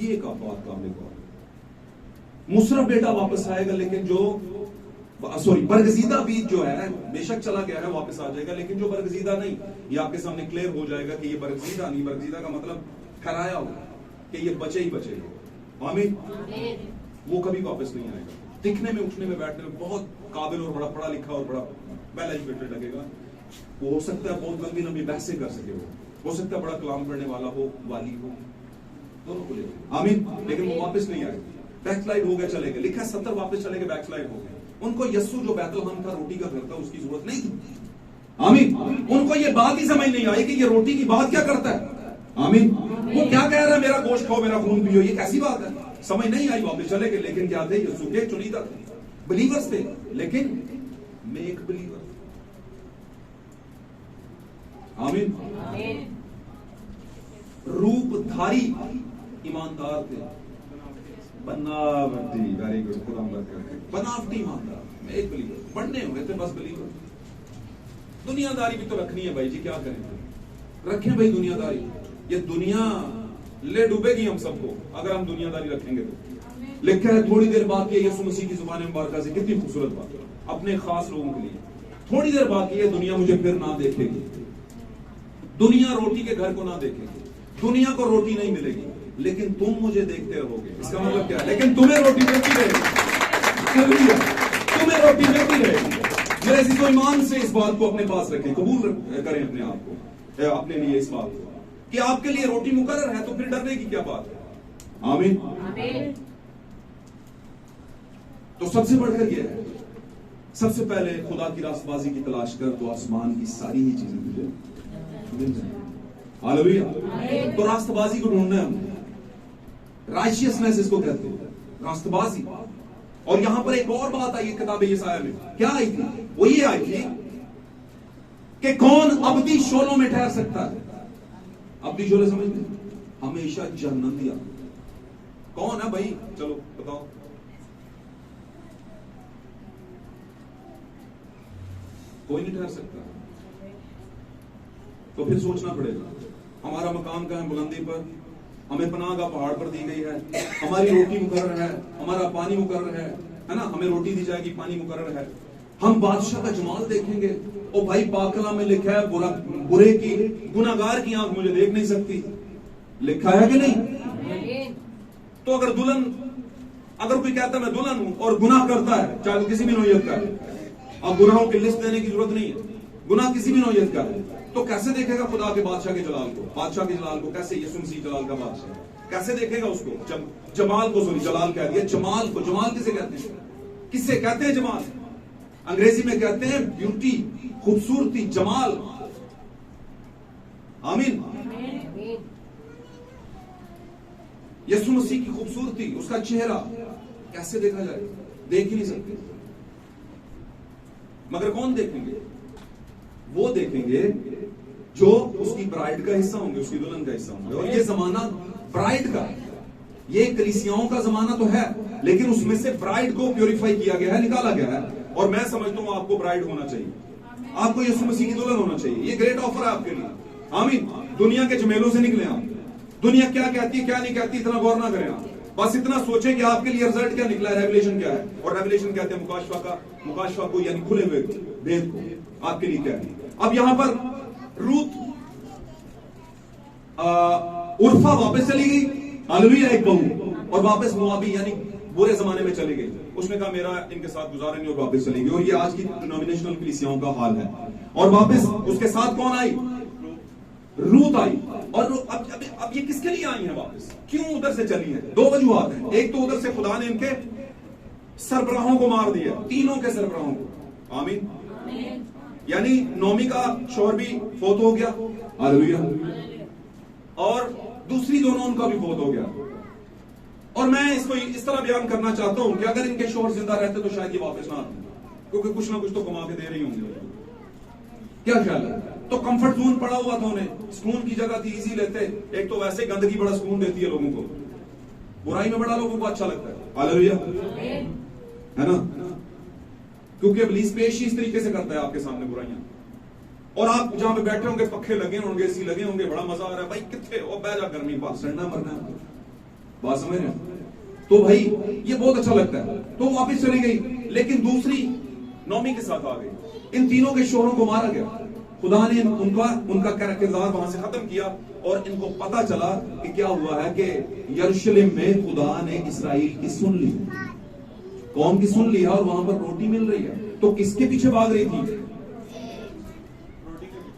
ये एक बात काबिल गौर है। मुशर्रफ बेटा वापस आएगा, लेकिन जो बरगजीदा बीज जो है बेशक चला गया है, वापस आ जाएगा, लेकिन जो बरगजीदा नहीं, ये आपके सामने क्लियर हो जाएगा कि ये बरगजीदा नहीं, बरगजीदा का मतलब ठहराया होगा कि ये बचे ही बचे। आमीन। वो कभी वापस नहीं आएगा। दिखने में, उठने में, बैठने में बहुत काबिल और बड़ा पढ़ा लिखा और बड़ा वेल एजुकेटेड लगेगा। वो हो सकता है बहुत लंबी लंबी बहसें कर सके, हो सकता है बड़ा कलाम पढ़ने वाला हो, वाली हो, दोनों को लेकर। आमीन। लेकिन वो वापस नहीं आए, बैकस्लाइड हो गए, चले गए। लिखा है 70 वापस चले गए, बैकस्लाइड हो गए। उनको यस्सु जो बैतलहम था, रोटी का घर था, उसकी जरूरत नहीं थी। आमीन। उनको ये बात ही समझ नहीं आई कि ये रोटी की बात क्या करता है। आमीन। वो क्या कह रहा है, मेरा गोश्त खाओ, मेरा खून पियो, ये कैसी बात है? समझ नहीं आई, वापस चले गए। लेकिन क्या थे? यीशु के चुनीदा थे, बिलीवर्स थे, लेकिन मेक बिलीवर। आमीन। रूपधारी ईमानदार थे, बनावटी, वेरी गुड, खुदा बरकत, बनावटी ईमानदार, मेक बिलीवर, बनने हुए थे बस बिलीवर। दुनियादारी भी तो रखनी है भाई जी, क्या करें? रखें भाई दुनियादारी। ये दुनिया ले डूबेगी हम सबको अगर हम दुनियादारी रखेंगे तो। लिखा है थोड़ी देर बाद ये यीशु मसीह की जुबान मुबारक से, कितनी खूबसूरत बात, अपने खास लोगों के लिए। थोड़ी देर बाद ये दुनिया मुझे फिर ना देखेगी, दुनिया रोटी के घर को ना देखेगी, दुनिया को रोटी नहीं मिलेगी, लेकिन तुम मुझे देखते रहोगे। इसका मतलब क्या है? लेकिन तुम्हें रोटी मिलती रहेगी, तुम्हें रोटी मिलती रहेगी। मेरे इसी ईमान से इस बात को अपने पास रखें, कबूल करें अपने आप को, अपने लिए इस बात को कि आपके लिए रोटी मुकर्रर है, तो फिर डरने की क्या बात है? आमीन। आमीन। तो सबसे बढ़कर यह है, सबसे पहले खुदा की रास्तबाजी की तलाश कर तो आसमान की सारी ही चीजें तुझे मिल जाएंगी। हालेलुया। तो रास्तबाजी को ढूंढना है हमने, राइशियसनेस इसको कहते हैं, रास्तबाजी। और यहां पर एक और बात आई किताब यशायाह में, क्या आई थी? वो ये आई थी कि कौन अबदी शोलों में ठहर सकता है। अबदी शोले समझते हैं? हमेशा जन्नत दिया। कौन है भाई? चलो बताओ। कोई नहीं ठहर सकता। तो फिर सोचना पड़ेगा, हमारा मकाम कहाँ है? बुलंदी पर। हमें पनाहगाह पहाड़ पर दी गई है। हमारी रोटी मुकर्रर है, हमारा पानी मुकर्रर है ना? हमें रोटी दी जाएगी, पानी मुकर्रर है। हम बादशाह का जमाल देखेंगे। ओ भाई, पाकला में लिखा है बुरे की, गुनाहगार की आंख मुझे देख नहीं सकती। लिखा है कि नहीं? तो अगर कोई कहता है मैं दुल्हन हूं और गुनाह करता है, चाहे किसी भी नौयत का है, अब गुनाहों की लिस्ट देने की जरूरत नहीं है, गुनाह किसी भी नौयत का है, तो कैसे देखेगा खुदा के बादशाह के जलाल को? बादशाह के जलाल को कैसे? यीशु मसीह जलाल का बादशाह कैसे देखेगा उसको? जमाल को, सॉरी जलाल कह दिया, जमाल को। जमाल किसे कहते हैं? किससे कहते हैं जमाल? अंग्रेजी में कहते हैं ब्यूटी, खूबसूरती, जमाल। आमीन। यीशु मसीह की खूबसूरती, उसका चेहरा कैसे देखा जाए? देख ही नहीं सकते। मगर कौन देखेंगे? वो देखेंगे जो उसकी ब्राइड का हिस्सा होंगे, उसकी दुल्हन का हिस्सा होंगे। और ये जमाना ब्राइड का, ये कलीसियाओं का जमाना तो है, लेकिन उसमें से ब्राइड को प्योरीफाई किया गया है, निकाला गया है। और मैं समझता हूं आपको ब्राइड होना चाहिए, आपको यीशु मसीह की दुल्हन होना चाहिए। ये ग्रेट ऑफर है आपके लिए। आमीन। दुनिया के झमेलों से निकले आप। दुनिया क्या कहती है क्या नहीं कहती इतना गौर ना करें आप, बस इतना सोचें कि आपके लिए रिजल्ट क्या निकला है, रेवलेशन क्या है। और रेवलेशन कहते हैं मुकाशफा को, यानी खुले हुए भेद को। आपके लिए क्या है? अब यहां पर रूत उर्फा वापस चली गई, हालेलुया, एक बहू, और वापस मोआबी यानी बुरे जमाने में चली गई। उसने कहा मेरा इनके साथ गुजारा नहीं, और वापस चली गई। और ये आज की डिनोमिनेशनल कलीसियाओं का हाल है। और वापस उसके साथ कौन आई? रूत आई। और अब ये किसके लिए आई है वापस? क्यों उधर से चली है? दो वजूहात हैं। एक तो उधर से खुदा ने इनके सरबराहों को मार दिया, तीनों के सरबराहों को। आमीन। यानी नौमी का शौहर भी फौत हो गया, हालेलुया, और दूसरी दोनों उनका भी फौत हो गया। और मैं इसको इस तरह बयान करना चाहता हूं कि अगर इनके शौहर जिंदा रहते तो शायद ये वापस ना आते, क्योंकि कुछ ना कुछ तो कमा के दे रही होंगे। क्या ख्याल है? तो कंफर्ट जोन पड़ा हुआ था उन्हें, सुकून की जगह थी, इजी लेते। एक तो वैसे गंदगी बड़ा सुकून देती है लोगों को, बुराई में बड़ा लोगों को अच्छा लगता है, हालेलुया, है ना? क्योंकि इब्लीस पेश ही इस तरीके से करता है आपके सामने बुराइयां। और आप जहां पे बैठे होंगे, पक्खे लगे होंगे, एसी लगे होंगे, बड़ा मजा आ रहा है, भाई कितने ओ बह जा गर्मी बात सड़ना मरना, बात समझ रहे? तो भाई ये बहुत अच्छा लगता है। तो वापस चली गई, लेकिन दूसरी नौमी के साथ आ गई। इन तीनों के शोहरों को मारा गया। खुदा ने उनका किरदार वहां से खत्म किया। और इनको पता चला कि क्या हुआ है कि यरूशलेम में खुदा ने इसराइल की सुन ली, कौम की सुन लिया, और वहां पर रोटी मिल रही है। तो किसके पीछे भाग रही थी?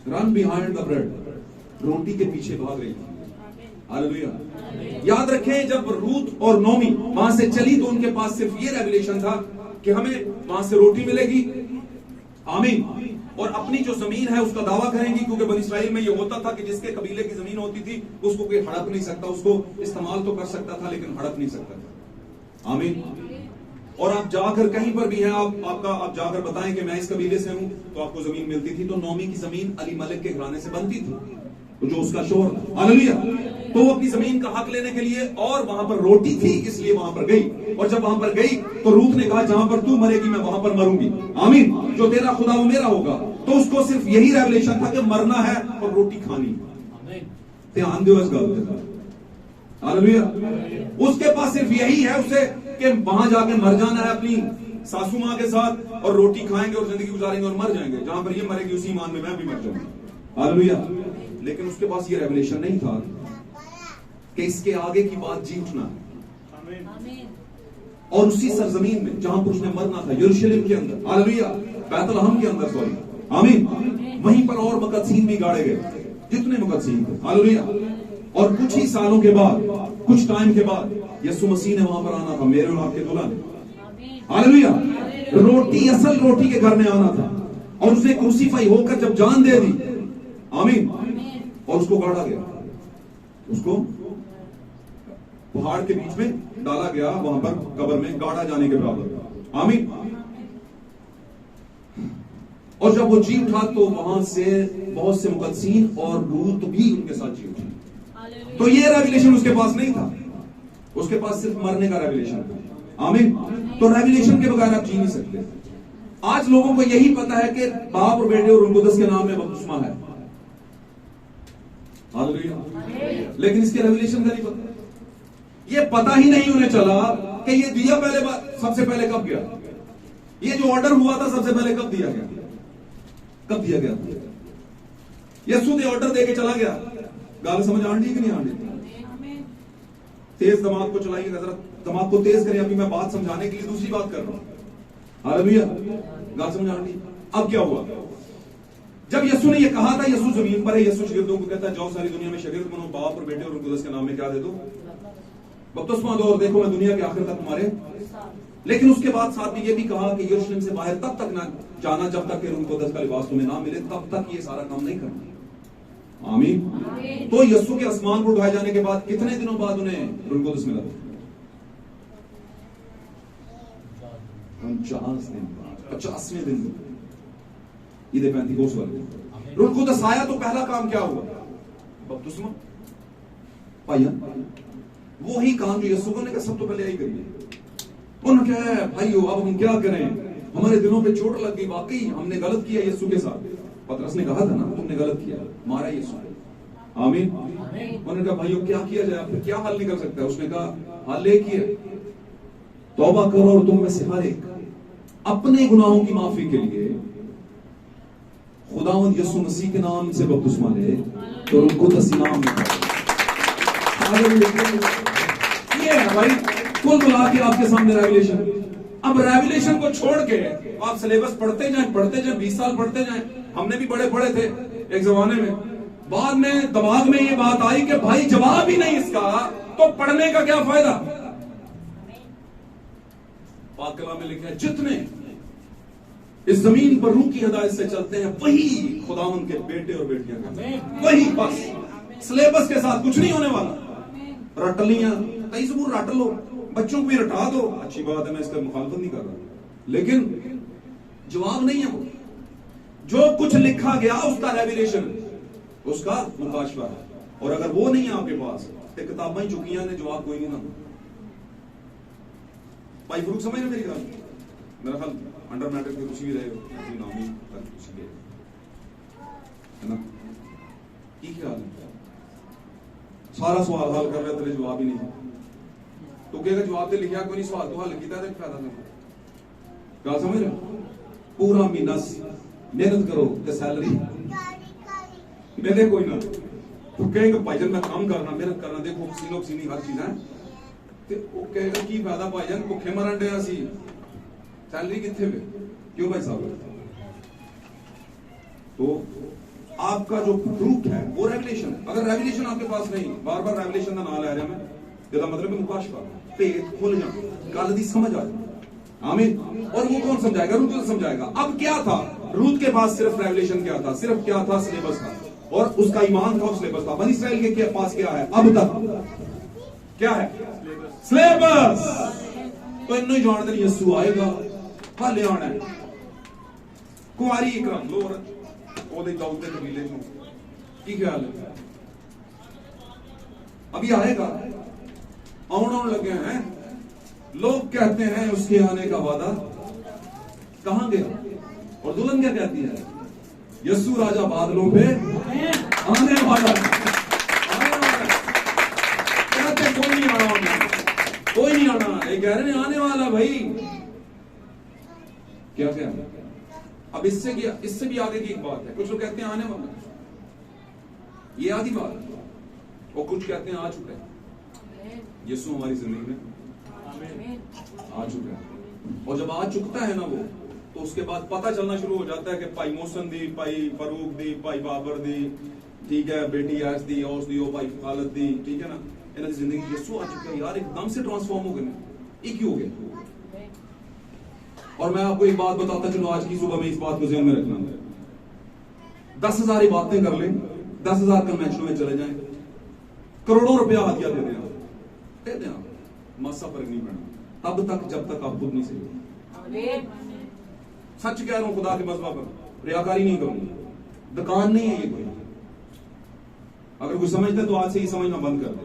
रन बिहाइंड द ब्रेड, रोटी के पीछे भाग रही थी, हालेलुया। याद रखें, जब रूत और नौमी वहां से चली तो उनके पास सिर्फ ये रेवलेशन था कि हमें वहां से रोटी मिलेगी, आमीन, और अपनी जो जमीन है उसका दावा करेंगी। क्योंकि बनी इस्राइल में ये होता था कि जिसके कबीले की जमीन होती थी उसको कोई हड़प नहीं सकता, उसको इस्तेमाल तो कर सकता था लेकिन हड़प नहीं सकता था, आमीन। और आप जाकर कहीं पर भी हैं, आप जाकर बताएं कि मैं इस कबीले से हूं, तो आपको जमीन मिलती थी। तो नौमी की जमीन अली मलिक के घराने से बनती थी, जो उसका शोहर था, हालेलुया। तो वो अपनी जमीन का हक लेने के लिए, और वहां पर रोटी थी इसलिए वहां पर गई। और जब वहां पर गई तो रूत ने कहा जहां पर तू मरेगी मैं वहां पर मरूंगी, आमीन, जो तेरा खुदा वो मेरा होगा। तो उसको सिर्फ यही रेवलेशन था कि मरना है और रोटी खानी, ध्यान दो इस गल पे, हालेलुया। उसके पास सिर्फ यही है उसे कि वहां जाके मर जाना है अपनी सासू मां के साथ, और रोटी खाएंगे और जिंदगी गुजारेंगे और मर जाएंगे। जहां पर ये मरेगी उसी ईमान में मैं भी मर जाऊंगा, हालेलुया। लेकिन उसके पास ये रेवलेशन नहीं था कि इसके आगे की बात जी उठना है। और उसी सरजमीन में जहां पर उसने मरना था, यरूशलेम के अंदर, हालेलुया, बैतलहम के अंदर, सॉरी, आमीन, वहीं पर और मुकद्दसीन भी गाड़े गए, जितने मुकद्दसीन थे, हालेलुया। और कुछ ही सालों के बाद, कुछ टाइम के बाद यीशु मसीह ने वहां पर आना था, मेरे और आपके दुल्हन। हालेलुया। रोटी, असल रोटी के घर में आना था, और उसने क्रूसीफाई होकर जब जान दे दी, आमीन, और उसको गाड़ा गया, उसको पहाड़ के बीच में डाला गया, वहां पर कब्र में गाड़ा जाने के बराबर, आमीन। और जब वो जी उठा तो वहां से बहुत से मुकद्दसीन और रूत भी उनके साथ जी उठी। तो ये रेवलेशन उसके पास नहीं था, उसके पास सिर्फ मरने का रेवलेशन था, आमीन। तो रेवलेशन के बगैर आप जी नहीं सकते। आज लोगों को यही पता है कि बाप और बेटे और उनको 10 के नाम में बपतिस्मा है, हालेलुया, लेकिन इसके रेवलेशन का नहीं पता। ये पता ही नहीं उन्हें चला कि ये दिया पहले सबसे पहले कब गया, ये जो ऑर्डर हुआ था सबसे पहले कब दिया गया, कब दिया गया। यीशु ने ऑर्डर देके चला गया। गाल समझ आंटी कि नहीं आंटी? तेज दिमाग को चलाइए, जरा दिमाग को तेज करें। अभी मैं बात समझाने के लिए दूसरी बात कर रहा हूं, हालेलुया। गाल समझ आंटी? अब क्या हुआ? जब यीशु ने ये कहा था, यीशु जमीन पर है, यीशु शागिर्दों को कहता है जाओ सारी दुनिया में शागिर्द बनो, बाप और बेटे और उनको 10 के नाम में क्या दे दो, बपतिस्मा दो, और देखो मैं दुनिया के आखिर तक तुम्हारे। लेकिन उसके बाद साथ में ये भी कहा कि यरूशलेम से बाहर तब तक ना जाना जब तक कि उनको 10 का लिबास तुम्हें ना मिले, तब तक ये सारा काम नहीं करना, आमीन। तो यीशु के आसमान पर उठाए जाने के बाद कितने दिनों बाद उन्हें उनको 10 मिला? 50 दिन, 50वें दिन ईद पेंतिकोस्त वाले दिन उनको 10 आया। तो पहला काम क्या हुआ? बपतिस्मा पाया। वो ही काम जो यीशु ने कहा सब तो पहले यही करिए। उन्होंने कहा भाइयों अब हम क्या करें, हमारे दिलों पे चोट लग गई, वाकई हमने गलत किया यीशु के साथ। पतरस ने कहा था ना तुमने गलत किया, मारा यीशु, आमीन। उन्होंने कहा भाइयों क्या किया जाए, फिर क्या हल निकल सकता है? उसने कहा हल एक ही है, तौबा करो और तुम में से हर एक अपने गुनाहों की माफी के लिए खुदावंद यीशु मसीह के नाम से बपतिस्मा ले, तो उनको 10 इनाम ये है भाई। कुल मिला के आपके सामने रेवलेशन। अब रेवलेशन को छोड़ के आप सिलेबस पढ़ते जाएं, 20 साल पढ़ते जाएं। हमने भी बड़े पढ़े थे एक जमाने में, बाद में दिमाग में ये बात आई कि भाई जवाब ही नहीं इसका, तो पढ़ने का क्या फायदा। पाक कलाम में लिखा है जितने इस जमीन पर रूह की हिदायत से चलते हैं वही खुदावंद के बेटे और बेटियां, वही बस। सिलेबस के साथ कुछ नहीं होने वाला। रटलियां 23 जबूर रट लो, बच्चों को भी रटा दो, अच्छी बात है, मैं इसका मुखालफत नहीं कर रहा, लेकिन जवाब नहीं है वो। जो कुछ लिखा गया उसका रेवलेशन, उसका मुकाशफा है, और अगर वो नहीं है आपके पास तो किताबें चुकियां ने जवाब कोई नहीं ना। भाई फरूक समझ रहे मेरी बात? मेरा ख्याल अंडर मैट्रिक के कुछ भी रहे हो नामी है ना, की ख्याल है? सारा सवाल हल कर रहे तेरे जवाब ही नहीं, तो कहेगा जवाब तो लिखा कोई नहीं, सवाल तो हल किया तो फायदा नहीं। क्या समझ रहे? पूरा महीना मेहनत करो तो सैलरी मेरे कोई ना, तो कहेगा भाईजान मैं काम करना, मेहनत करना, देखो पसीनो पसीनी हर चीज है, तो वो कहेगा की फायदा भाईजान, भुखे मरन डे असी, सैलरी कितने में? क्यों भाई साहब? तो आपका जो प्रूफ है वो रेवलेशन। अगर रेवलेशन आपके पास नहीं, बार बार रेवलेशन का नाम ले रहे हैं, इसका मतलब मुकाशफा, पेट खुल जाए, गल दी समझ आ जाए, आमीन। और वो कौन समझाएगा? रूत तो समझाएगा। अब क्या था रूत के पास? सिर्फ रेवलेशन क्या था? सिर्फ क्या था? सिलेबस था, और उसका ईमान था, उस सिलेबस था। बनी इस्राएल के पास क्या है अब तक? क्या है? सिलेबस। तो इन्हों ही जानते नहीं यीशु आएगा, हाले आना है, कुआरी एक रख लो और दाऊद के कबीले में, की ख्याल है? अभी आएगा, आने लगे हैं, लोग कहते हैं उसके आने का वादा कहां गया, और दुल्हन क्या कहती है? यीशु राजा बादलों पे आने वाला, कहते कोई नहीं आना, कोई नहीं आना, ये कह रहे हैं आने वाला भाई। क्या क्या? अब इससे भी आगे की एक बात है, कुछ लोग कहते हैं आने वाला, ये आधी बात, और कुछ कहते हैं आ चुका है। यीशु हमारी जिंदगी में आ चुका है, और जब आ चुकता है ना वो, तो उसके बाद पता चलना शुरू हो जाता है कि भाई मोहसिन दी, भाई फरूक दी, भाई बाबर दी, ठीक है, बेटी ऐस दी, औस दी, ओ भाई हालत दी, ठीक है ना, इन्हें जिंदगी यीशु आ चुका है यार, एकदम से ट्रांसफॉर्म हो गए, एक ही हो गया। और मैं आपको एक बात बताता चलो, आज की सुबह में इस बात को ध्यान में रखना, 10,000 बातें कर लें, 10,000 कन्वेंशनों में चले जाएं, करोड़ों रुपया हथिया दे दें आप, मासा फर्क नहीं पड़ना तब तक जब तक आप खुद नहीं सही। सच कह रहा हूं, खुदा के मज़बा पर रियाकारी नहीं करूंगा, दुकान नहीं है ये कोई। अगर कोई समझता है तो आज से ही समझना बंद कर दे।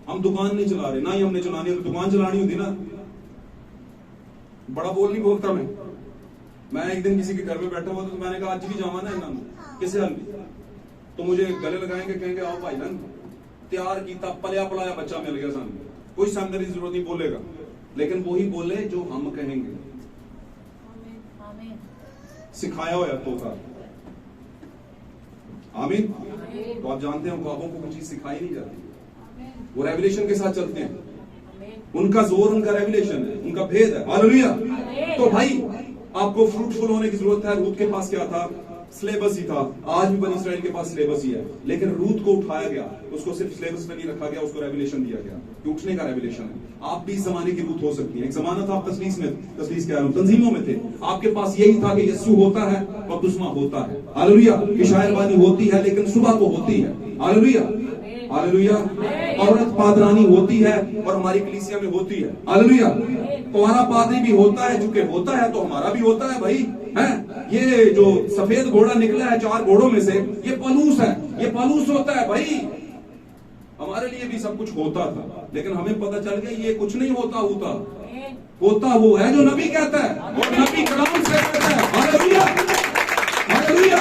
हम दुकान नहीं चला रहे, ना ही हमने चलानी है। तो दुकान चलानी होती ना, बड़ा बोल नहीं बोलता मैं एक दिन किसी के घर में बैठा हुआ तो मैंने कहा आज भी जावा ना इन्होंने किसे हल, तो मुझे गले लगाएंगे, कहेंगे आओ भाई ना, तैयार किया पलिया पलाया बच्चा मिल गया सामने, कोई समझने की जरूरत नहीं, बोलेगा, लेकिन वो ही बोले जो हम कहेंगे, सिखाया हुआ तोहफा। आमीन। तो आप जानते हैं ख्वाबों को कुछ चीज सिखाई नहीं जाती, वो रेवलेशन के साथ चलते हैं, उनका जोर उनका रेवलेशन है, उनका भेद है। हालेलुया। तो भाई आपको फ्रूटफुल होने की जरूरत है। रूथ के पास क्या था? सिलेबस ही था। आज भी बनी इस्राएल के पास सिलेबस ही है, लेकिन रूथ को उठाया गया, उसको सिर्फ सिलेबस में नहीं रखा गया, उसको रेवलेशन दिया गया कि उठने का रेवलेशन है। आप भी इस जमाने की रूथ हो सकती है। एक जमाना था आप तस्लीस कह रहा हूं, तंजीमों में थे, आपके पास यही था कि यस्सु होता है बपतिस्मा होता है। हालेलुया। कि शायरबानी होती है लेकिन सुबह को होती है। हालेलुया। हालेलुया। औरत पादरानी होती है और हमारी कलीसिया में होती है। हालेलुया। तुम्हारा पादरी भी होता है, चूंकि होता है तो हमारा भी होता है भाई, है। ये जो सफेद घोड़ा निकला है 4 घोड़ों में से, ये पलूस है, ये पलूस होता है भाई। हमारे लिए भी सब कुछ होता था, लेकिन हमें पता चल गया ये कुछ नहीं होता होता वो है जो नबी कहता है, और नबी कलाम से कहता है। हालेलुया। हालेलुया।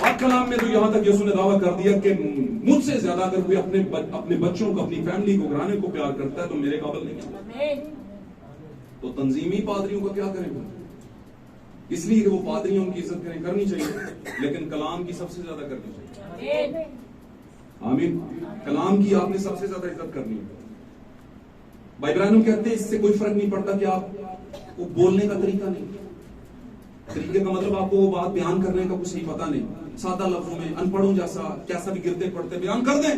और कलाम में तो यहां तक यीशु ने दावा कर दिया कि मुझसे ज्यादा अगर कोई अपने बच्चों को, अपनी फैमिली को, घराने को प्यार करता है तो मेरे काबिल नहीं है। तो तंजीमी पादरियों का क्या करेंगे? इसलिए कि वो पादरियों की इज्जत करनी चाहिए, लेकिन कलाम की सबसे ज्यादा करनी चाहिए। आमीन। कलाम की आपने सबसे ज्यादा इज्जत करनी है। भाई बहनों कहते हैं इससे कोई फर्क नहीं पड़ता कि आप वो बोलने का तरीका नहीं, तरीके का मतलब आपको वो बात बयान करने का कुछ नहीं पता नहीं, सादा लफ्जों में अनपढ़ों जैसा कैसा भी गिरते पड़ते बयान कर दें।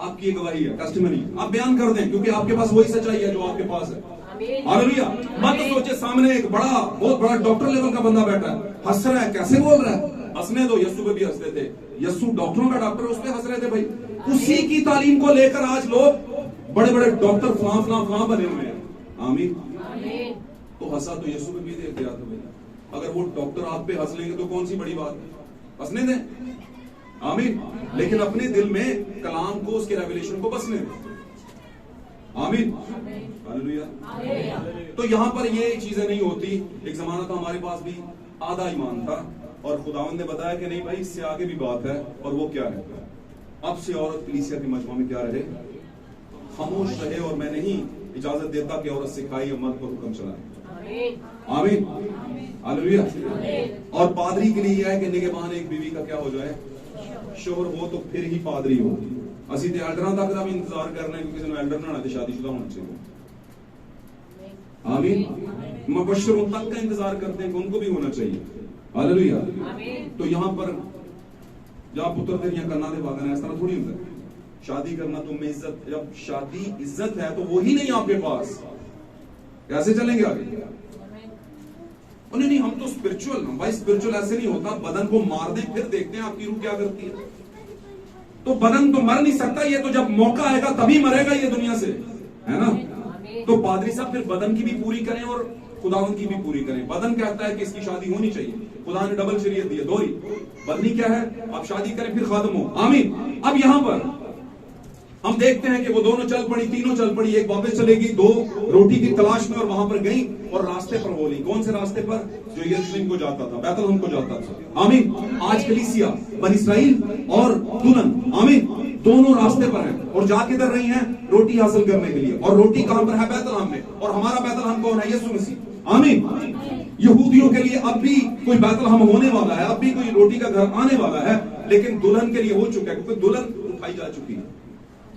आपकी एक गवाही है, टेस्टिमनी, आप बयान कर दें, क्योंकि आपके पास वही सच्चाई है जो आपके पास है। हालेलुया। मत सोचे सामने एक बहुत बड़ा डॉक्टर लेवल का बंदा बैठा है, हंस रहा है, कैसे बोल रहा है, हंसने दो। यस्सु पे भी हंसते थे, यस्सु डॉक्टरों का डॉक्टर, उस पे हंस रहे थे भाई। उसी की तालीम को लेकर आज लोग बड़े बड़े डॉक्टर फलां बने हुए हैं। आमीन। तो हंसा तो यस्सु पे भी दे दिया था भाई। अगर वो डॉक्टर आप पे हंस लेंगे तो कौन सी बड़ी बात है, हंसने दें। आमीन। लेकिन अपने दिल में कलाम को, उसके रेवलेशन को बसने दें। आमीन। हालेलुया। तो यहां पर ये चीजें नहीं होती। एक जमाना था हमारे पास भी आधा ईमान था, और खुदावंद ने बताया कि नहीं भाई इससे आगे भी बात है, और वो क्या है? अब से औरत कलीसिया की मजमा में क्या रहे? खामोश रहे। और मैं नहीं इजाजत देता कि औरत सिखाई या मर्द पर हुक्म चलाए। आमीन। हालेलुया। और पादरी के लिए यह है कि निगहबान एक बीवी का क्या हो जाए? शोहर हो तो फिर ही पादरी हो। असि तो एल्डर तक का भी इंतजार करना है, क्योंकि एल्डर बनाना तो शादीशुदा होना चाहिए। आमीन। मुबश्शिरों तक का इंतजार करते हैं कि उनको भी होना चाहिए। हालेलुया। तो यहाँ पर जहाँ पुत्र तेरियां करना दे बागन है, इस तरह थोड़ी होता है। शादी करना तुम्हें इज्जत, जब शादी इज्जत है तो वो ही नहीं आपके पास, कैसे चलेंगे आगे? नहीं, हम तो स्पिरिचुअल, भाई स्पिरिचुअल ऐसे नहीं होता। बदन को मार दें फिर देखते हैं आपकी रूह क्या करती है। तो बदन तो मर नहीं सकता, ये तो जब मौका आएगा तभी मरेगा ये दुनिया से, है ना। तो पादरी साहब फिर बदन की भी पूरी करें और खुदावंद की भी पूरी करें। बदन कहता है कि इसकी शादी होनी चाहिए, खुदा ने डबल शरीयत दी है, दोहरी। बदनी क्या है? आप शादी करें फिर खादम हो। आमीन। अब यहां पर हम देखते हैं कि वो दोनों चल पड़ी, तीनों चल पड़ी। एक वापस चलेगी 2 रोटी की तलाश में, और वहां पर गई और रास्ते पर बोली। कौन से रास्ते पर? जो यरूशलेम को जाता था, बैतलहम को जाता था। आमीन। आज कलीसिया, बनी इस्राइल और दुल्हन, आमीन, दोनों रास्ते पर हैं और जा किधर रही हैं? रोटी हासिल करने के लिए। और रोटी कहां पर है? बैतलहम में। और हमारा बैतलहम कौन है? यीशु मसीह। आमीन। यहूदियों के लिए अब भी कोई बैतलहम होने वाला है, अब भी कोई रोटी का घर आने वाला है, लेकिन दुल्हन के लिए हो चुका है, क्योंकि दुल्हन उठाई जा चुकी है।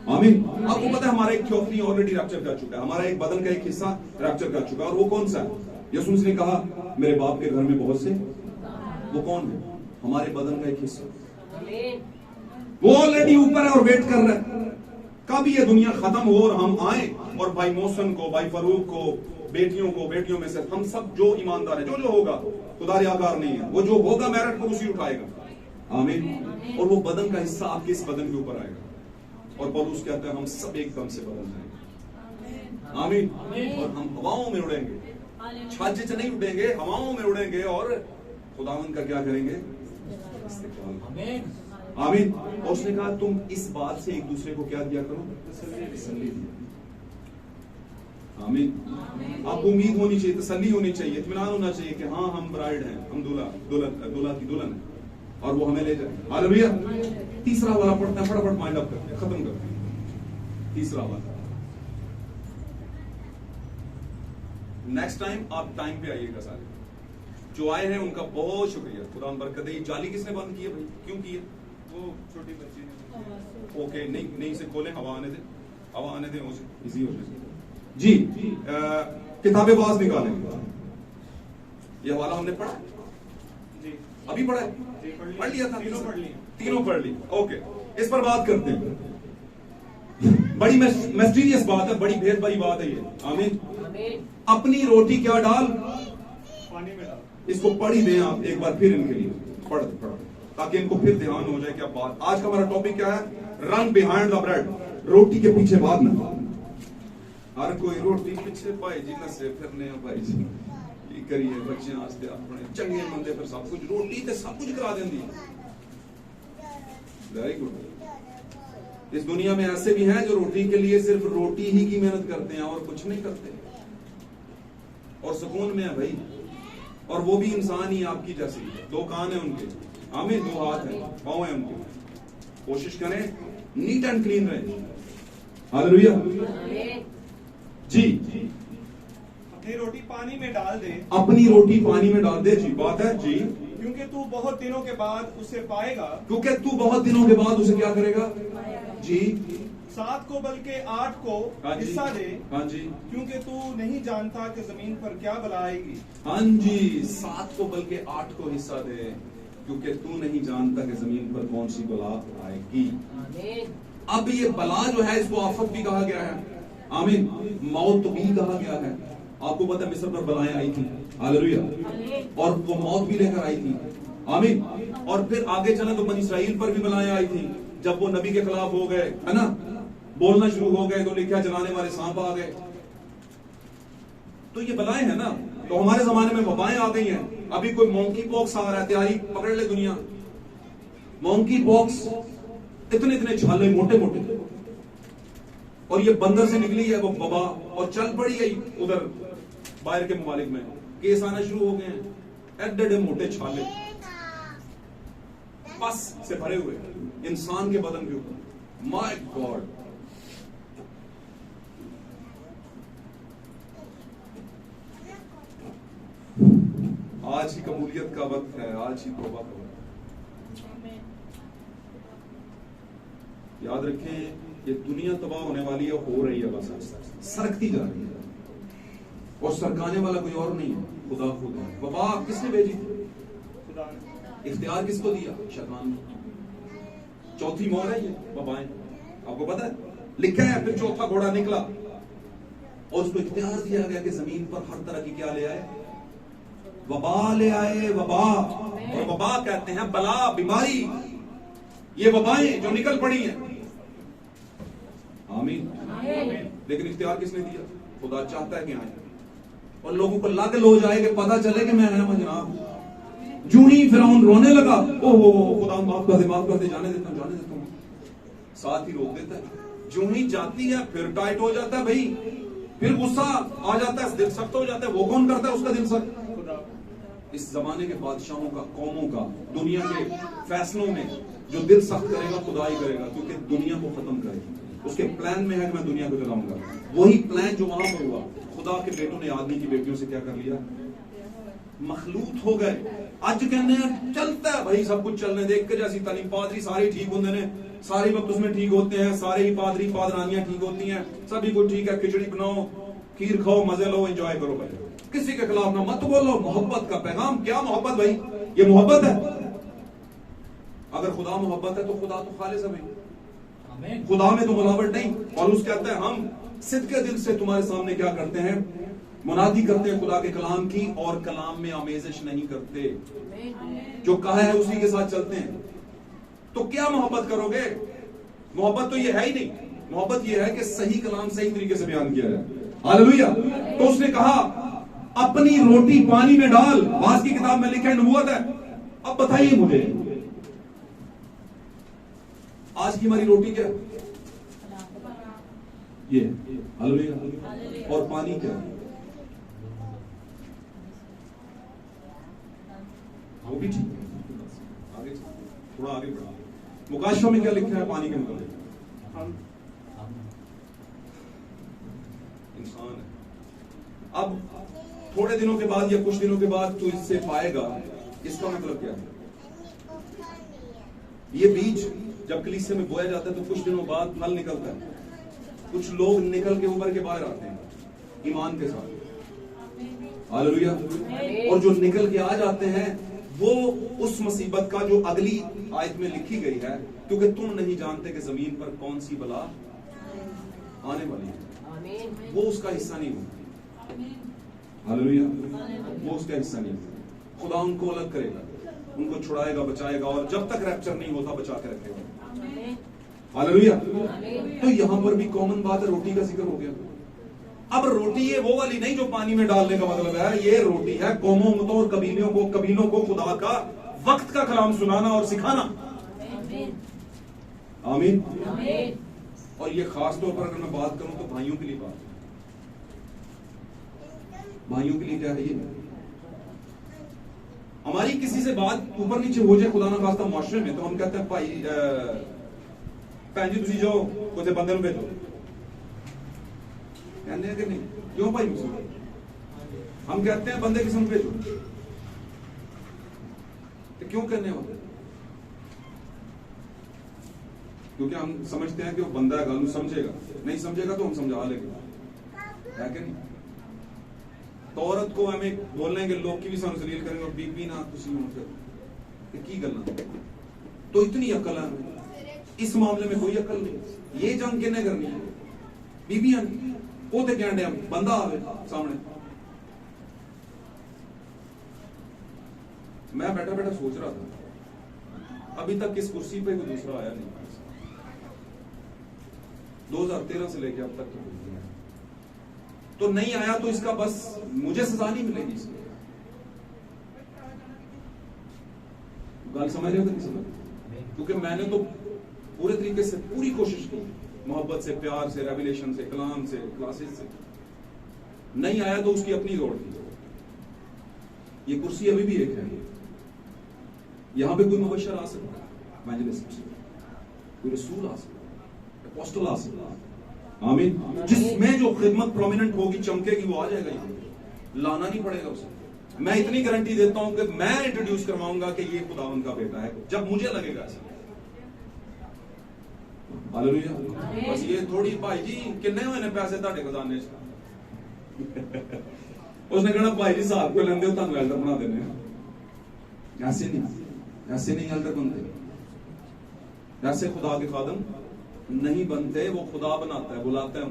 आमीन। आपको पता है हमारा एक थियोफनी ऑलरेडी रैप्चर कर चुका है, हमारा एक बदन का एक हिस्सा रैप्चर कर चुका है। और वो कौन सा है? यीशु ने कहा मेरे बाप के घर में बहुत से, वो कौन है? हमारे बदन का एक हिस्सा, वो ऑलरेडी ऊपर है और वेट कर रहा है कब ये दुनिया खत्म हो और हम आए और भाई मोहसिन को, भाई फरूक को, बेटियों में से हम सब जो ईमानदार है, जो होगा, खुदा रियाकार नहीं है, वो जो होगा मेरिट को उसी उठाएगा। आमीन। और वो बदन का हिस्सा आपके इस बदन के ऊपर आएगा और पौलुस कहता है हम सब एकदम से बदल जाएंगे। आमीन। और हम हवाओं में उड़ेंगे, छाजे से नहीं उड़ेंगे, हवाओं में उड़ेंगे और खुदावंद का क्या करेंगे? आमीन। और उसने कहा तुम इस बात से एक दूसरे को क्या दिया करो? तसल्ली दिया। आमीन। आपको उम्मीद होनी चाहिए, तसल्ली होनी चाहिए, इत्मीनान होना चाहिए कि हाँ हम ब्राइड हैं, हम दूल्हा की दुल्हन है और वो हमें ले जाए। हालेलुया। तीसरा वाला पढ़ते हैं, फटाफट माइंड अप करते हैं, खत्म करते हैं। तीसरा वाला, नेक्स्ट टाइम आप टाइम पे आइएगा। सारे जो आए हैं उनका बहुत शुक्रिया, खुदा बरकत दे। जाली किसने बंद की है भाई? क्यों की है? वो छोटी बच्ची ने। ओके, नहीं से खोले, हवा आने दे, हवा आने दे, इजी हो जाए जी। किताबें बाज निकालें। ये हवाला हमने पढ़ा जी, अभी पढ़ा है, पढ़ लिया था, तीनों पढ़ ली। ओके, इस पर बात करते हैं। बड़ी मिस्टीरियस बात है, बड़ी भेद भरी बात है ये। आमीन। अपनी रोटी क्या डाल? पानी में डाल। इसको पढ़ ही दें आप एक बार फिर इनके लिए, पढ़ ताकि इनको फिर ध्यान हो जाए क्या बात। आज का हमारा टॉपिक क्या है? रन बिहाइंड द ब्रेड, रोटी के पीछे भागना। हर कोई रोटी पीछे भाई जी नसे फिरने भाई जी की करिए, बच्चे आस्ते अपने चंगे मंदे फिर सब कुछ रोटी ते सब कुछ करा देंदी। Very good. इस दुनिया में ऐसे भी हैं जो रोटी के लिए सिर्फ रोटी ही की मेहनत करते हैं और कुछ नहीं करते और सुकून में है भाई। और वो भी इंसान ही आपकी जैसी, दो कान है उनके, आमीन, दो हाथ है, पांव है उनके। कोशिश करें नीट एंड क्लीन रहे। हालेलुया जी। अपनी रोटी पानी में डाल दे, अपनी रोटी पानी में डाल दे जी, बात है जी। क्योंकि तू बहुत दिनों के बाद उसे पाएगा। क्योंकि तू बहुत दिनों के बाद उसे क्या करेगा जी? 7 को बल्कि 8 को हिस्सा दे। हाँ जी। क्योंकि तू नहीं जानता कि जमीन पर क्या बला आएगी। हाँ जी, 7 को बल्कि 8 को हिस्सा दे, क्योंकि तू नहीं जानता कि जमीन पर कौन सी बला आएगी। अब ये बला जो है इसको आफत भी कहा गया है, आमीन, मौत भी कहा गया है। आपको पता है मिस्र पर बलाएं आई थी, हालेलुया, और वो मौत भी लेकर आई थी, आमीन। और फिर आगे चले तो बनी इस्राइल पर भी बलाएं आई थी, जब वो नबी के खिलाफ हो गए, है ना, बोलना शुरू हो गए तो लिखा जलाने वाले सांप आ गए। तो ये बलाएं है ना। तो हमारे जमाने में वबाएं आ गई हैं। अभी कोई मोंकी पॉक्स आ रहा है, तैयारी पकड़ ले दुनिया। मोंकी पॉक्स इतने इतने छाले मोटे मोटे, और ये बंदर से निकली है वो वबा और चल पड़ी है उधर बाहर के मुमालिक में, केस आना शुरू हो गए हैं, एडे मोटे छाले बस से भरे हुए इंसान के बदन के ऊपर। माय गॉड, आज ही कबूलियत का वक्त है, आज ही तौबा का वक्त। याद रखें ये दुनिया तबाह होने वाली है, हो रही है, बस सरकती जा रही है, और सरकाने वाला कोई और नहीं है, खुदा खुद है। वबा किसने भेजी थी? खुदा ने। इख्तियार किसको दिया? शैतान ने। चौथी मोहर है ये वबाएं, आपको पता है, लिखा है। फिर चौथा घोड़ा निकला और उसको इख्तियार दिया गया कि जमीन पर हर तरह की क्या ले आए? वबा ले आए, वबा। और वबा कहते हैं बला, बीमारी। ये वबाएं जो निकल पड़ी हैं, आमीन। लेकिन इख्तियार किसने दिया? खुदा चाहता है कि आए और लोगों को लागल हो जाए कि पता चले कि मैं हूं जनाब। जूं ही फिरौन रोने लगा, ओहो खुदा माफ कर दे, जाने देता हूं, साथ ही रोक देता है। जूं ही जाती है फिर टाइट हो जाता है भाई, फिर गुस्सा आ जाता है, दिल सख्त हो जाता है। वो कौन करता है उसका दिल सख्त? इस जमाने के बादशाहों का, कौमों का, दुनिया के फैसलों में जो दिल सख्त करेगा खुदा ही करेगा, क्योंकि दुनिया को खत्म करेगा। उसके प्लान में है कि मैं दुनिया को जलाऊंगा। वही प्लान जो वहां पर हुआ, खुदा के बेटों ने आदमी की बेटियों से क्या कर लिया? मखलूत हो गए। आज कहने चलता है भाई, सब कुछ चलने दे, एक जैसी तालीम, पादरी सारे ठीक होते हैं, सारे वक्त उसमें ठीक होते हैं, सारे ही पादरी पादरानियां ठीक होती हैं, सभी को ठीक है, खिचड़ी बनाओ, खीर खाओ, मजे लो, एंजॉय करो भाई, किसी के खिलाफ ना मत बोलो। मोहब्बत का पैगाम, क्या मोहब्बत भाई? ये मोहब्बत है? अगर खुदा मोहब्बत है तो खुदा तो खालिस है, खुदा में तो मिलावट नहीं। और उस कहता है हम सिद्के दिल से तुम्हारे सामने क्या करते हैं, मुनादी करते हैं खुदा के कलाम की, और कलाम में आमेजिश नहीं करते, जो कहा है उसी के साथ चलते हैं। तो क्या मोहब्बत करोगे? मोहब्बत तो ये है ही नहीं। मोहब्बत ये है कि सही कलाम सही तरीके से बयान किया जाए। हालेलुया। तो उसने कहा अपनी रोटी पानी में डाल, वास की किताब में लिखा है, नबूवत है। अब बताइए मुझे आज की हमारी रोटी क्या है? ये हालेलुया। और पानी क्या है? वो भी ठीक है। आगे थोड़ा आगे बढ़ा, मुकाशवा में क्या लिखा है पानी के मुताबिक? इंसान है। अब थोड़े दिनों के बाद या कुछ दिनों के बाद तू इससे पाएगा, इसका मतलब क्या है? ये बीज जब कलीसिया में बोया जाता है तो कुछ दिनों बाद फल निकलता है। कुछ लोग निकल के उभर के बाहर आते हैं ईमान के साथ। हालेलुया। और जो निकल के आ जाते हैं वो उस मुसीबत का जो अगली आयत में लिखी गई है, क्योंकि तुम नहीं जानते कि जमीन पर कौन सी बला आने वाली है, वो उसका हिस्सा नहीं होगा। हालेलुया। वो उसका हिस्सा नहीं होगा। खुदा उनको अलग करेगा, उनको छुड़ाएगा, बचाएगा, और जब तक रैप्चर नहीं होता बचा के रखेगा। हालेलुया। तो यहां पर भी कॉमन बात है, रोटी का जिक्र हो गया। अब रोटी ये वो वाली नहीं जो पानी में डालने का मतलब है, ये रोटी है कौमों उम्मतों और कबीलों को खुदा का वक्त का कलाम सुनाना और सिखाना। आमीन। और ये खास तौर पर अगर मैं बात करूं तो भाइयों के लिए बात है। भाइयों के लिए क्या है? ये हमारी किसी से बात ऊपर नीचे हो जाए खुदा ना खास्ता मुआशरे में, तो हम कहते हैं भाई भैन जी तुसी जाओ कोई बंदे भेजो, कहते हैं कि नहीं? क्यों भाई? हम कहते हैं बंदे किसी भेजो, तो क्यों कहने वाले? क्योंकि हम समझते हैं कि वो बंदा है, गालू समझेगा, नहीं समझेगा तो हम समझा लेंगे, है कि नहीं? तो औरत को हमें बोलने के लोग की भी सलील करेंगे, और बीबी ना तुसी हो फिर की गलना। तो इतनी अकल है हमें, इस मामले में कोई अकल नहीं। ये जंग किन्ने करनी है? बीबियां वो तो कहने बंदा आवे सामने। मैं बैठा बैठा सोच रहा था अभी तक इस कुर्सी पे कोई दूसरा आया नहीं। 2013 से लेके अब तक तो नहीं आया, तो इसका बस मुझे सजा नहीं मिलेगी इसमें। गल समझ रहे हो कि नहीं समझ? क्योंकि मैंने तो पूरे तरीके से पूरी कोशिश की, मोहब्बत से, प्यार से, रेवलेशन से, कलाम से, क्लासेस से। नहीं आया तो उसकी अपनी दौड़ थी। ये कुर्सी अभी भी एक है, यहां पे कोई मुबशर आ सकता है, इवेंजलिस्ट, कोई रसूल आ सकता है, अपोस्टल आ सकता है। आमीन। जिसमें जो खिदमत प्रोमिनेंट होगी, चमकेगी, वो आ जाएगा। यहाँ लाना नहीं पड़ेगा उसे। मैं इतनी गारंटी देता हूं कि मैं इंट्रोड्यूस करवाऊंगा कि ये खुदावन का बेटा है, जब मुझे लगेगा ऐसा। हालेलुया। बस ये थोड़ी भाई जी किन्ने हुए ने पैसे ਤੁਹਾਡੇ खजाने च उसने कहना भाई जी साहब को लेंदे हो ਤੁਹਾਨੂੰ एल्डर बना देने। ऐसे नहीं एल्डर बनते, ऐसे खुदा के खादम नहीं बनते, वो खुदा बनाता है, बुलाता है।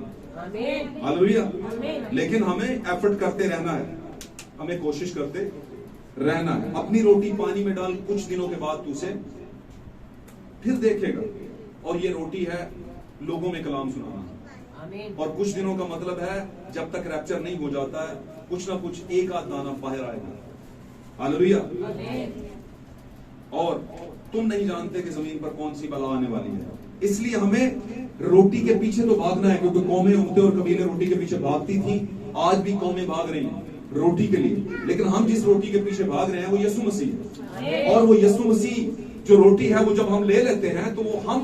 हालेलुया। लेकिन हमें एफर्ट करते रहना है, हमें कोशिश करते रहना है। अपनी रोटी पानी में डाल, कुछ दिनों के बाद तू उसे फिर देखेगा। और ये रोटी है लोगों में कलाम सुनाना। और कुछ दिनों का मतलब है जब तक रैप्चर नहीं हो जाता है, कुछ ना कुछ एक आध दाना बाहर आएगा। हालेलुया। और तुम नहीं जानते कि जमीन पर कौन सी बला आने वाली है। इसलिए हमें रोटी के पीछे तो भागना है, क्योंकि कौमें, उम्मतें और कबीले रोटी के पीछे भागती थी। आज भी कौमें भाग रही हैं रोटी के लिए, लेकिन हम जिस रोटी के पीछे भाग रहे हैं वो यीशु मसीह है। और वो यीशु मसीह जो रोटी है वो जब हम ले लेते हैं तो वो हम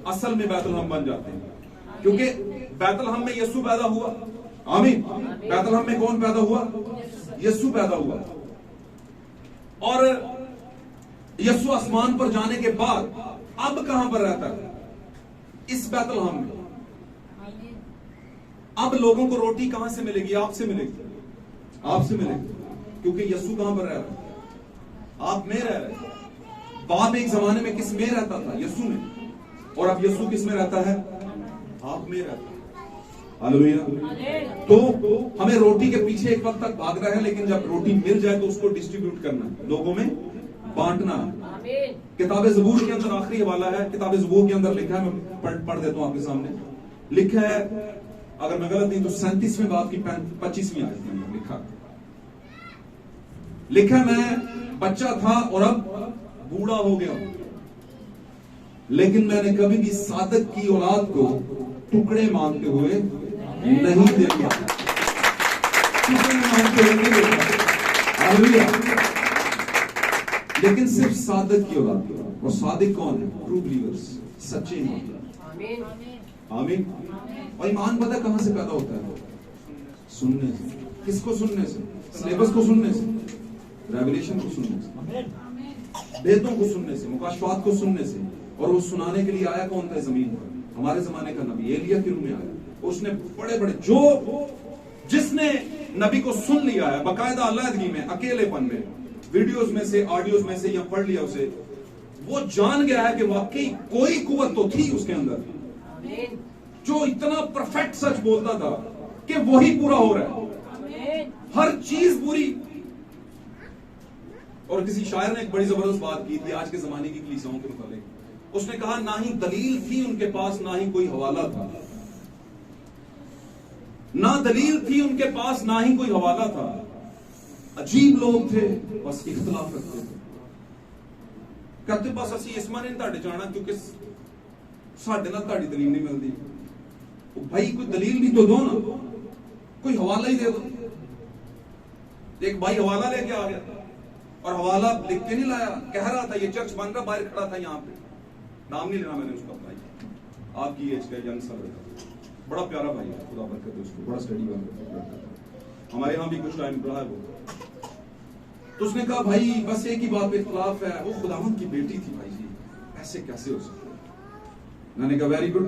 असल में बैतलहम बन जाते हैं, क्योंकि बैतलहम में यीशु पैदा हुआ। आमीन। बैतलहम में कौन पैदा हुआ? यीशु पैदा हुआ। और यीशु आसमान पर जाने के बाद अब कहां पर रहता है? इस बैतलहम में। अब लोगों को रोटी कहां से मिलेगी? आपसे मिलेगी, आपसे मिलेगी, क्योंकि यीशु कहां पर रह रहा है? आप में रह रहे हैं। बाप एक जमाने में किस में रहता था? यीशु में। और अब यीशु किस में रहता है? आप में रहता है। हालेलुया। तो हमें रोटी के पीछे एक वक्त तक भागना है, लेकिन जब रोटी मिल जाए तो उसको डिस्ट्रीब्यूट करना है, लोगों में बांटना है। किताब ज़बूर के अंदर आखिरी हवाला है, किताब ज़बूर के अंदर लिखा है, मैं पढ़ देता हूं आपके सामने। लिखा है, अगर मैं गलत नहीं तो 37वें बाब की 25वीं आयत में लिखा है, मैं बच्चा था और अब बूढ़ा हो गया, लेकिन मैंने कभी भी सादक की औलाद को टुकड़े मांगते हुए नहीं देखा। टुकड़े मांगते हुए नहीं देखा। हालेलुया। लेकिन सिर्फ सादक की औलाद को। और सादिक कौन है? ट्रू बिलीवर्स, सच्चे ईमान। आमीन। और ईमान पता कहां से पैदा होता है? सुनने से। किसको सुनने से? सिलेबस को सुनने से, रेवलेशन को सुनने से, वेदों को सुनने से, मुकाशवात को सुनने से। और वो सुनाने के लिए आया कौन था जमीन पर? हमारे जमाने का नबी एलिया के रूप में आया। उसने बड़े बड़े जिसने नबी को सुन लिया है बाकायदा अलहदगी में, अकेलेपन में, वीडियोस में से, ऑडियोज में से, या पढ़ लिया उसे, वो जान गया है कि वाकई कोई कुव्वत तो थी उसके अंदर, जो इतना परफेक्ट सच बोलता था कि वही पूरा हो रहा है, हर चीज पूरी। और किसी शायर ने एक बड़ी जबरदस्त बात की थी आज के जमाने की कलीसियाओं के मुताबिक। उसने कहा, ना ही दलील थी उनके पास, ना ही कोई हवाला था। ना दलील थी उनके पास, ना ही कोई हवाला था। अजीब लोग थे, बस इख्तलाफ रखते थे। कहते बस असी इस माने नहीं जाना क्योंकि साढ़े नाल ताड़ी दलील नहीं मिलती। भाई कोई दलील भी तो दो ना, कोई हवाला ही दे दो। एक भाई हवाला लेके आ गया और हवाला लिख के नहीं लाया, कह रहा था ये चर्च बन रहा, बाहर खड़ा था यहाँ पे, नाम नहीं लेना मैंने उसका भाई, आपकी एज का यंग सा लड़का, बड़ा प्यारा भाई है, खुदा बरकत दे उसको, बड़ा स्टडी करता, हमारे यहाँ भी कुछ टाइम पढ़ा है वो। तो उसने कहा भाई बस एक ही बात पे इख्तिलाफ है, वो खुदावंद की बेटी थी भाई जी, ऐसे कैसे हो सकता? मैंने कहा वेरी गुड।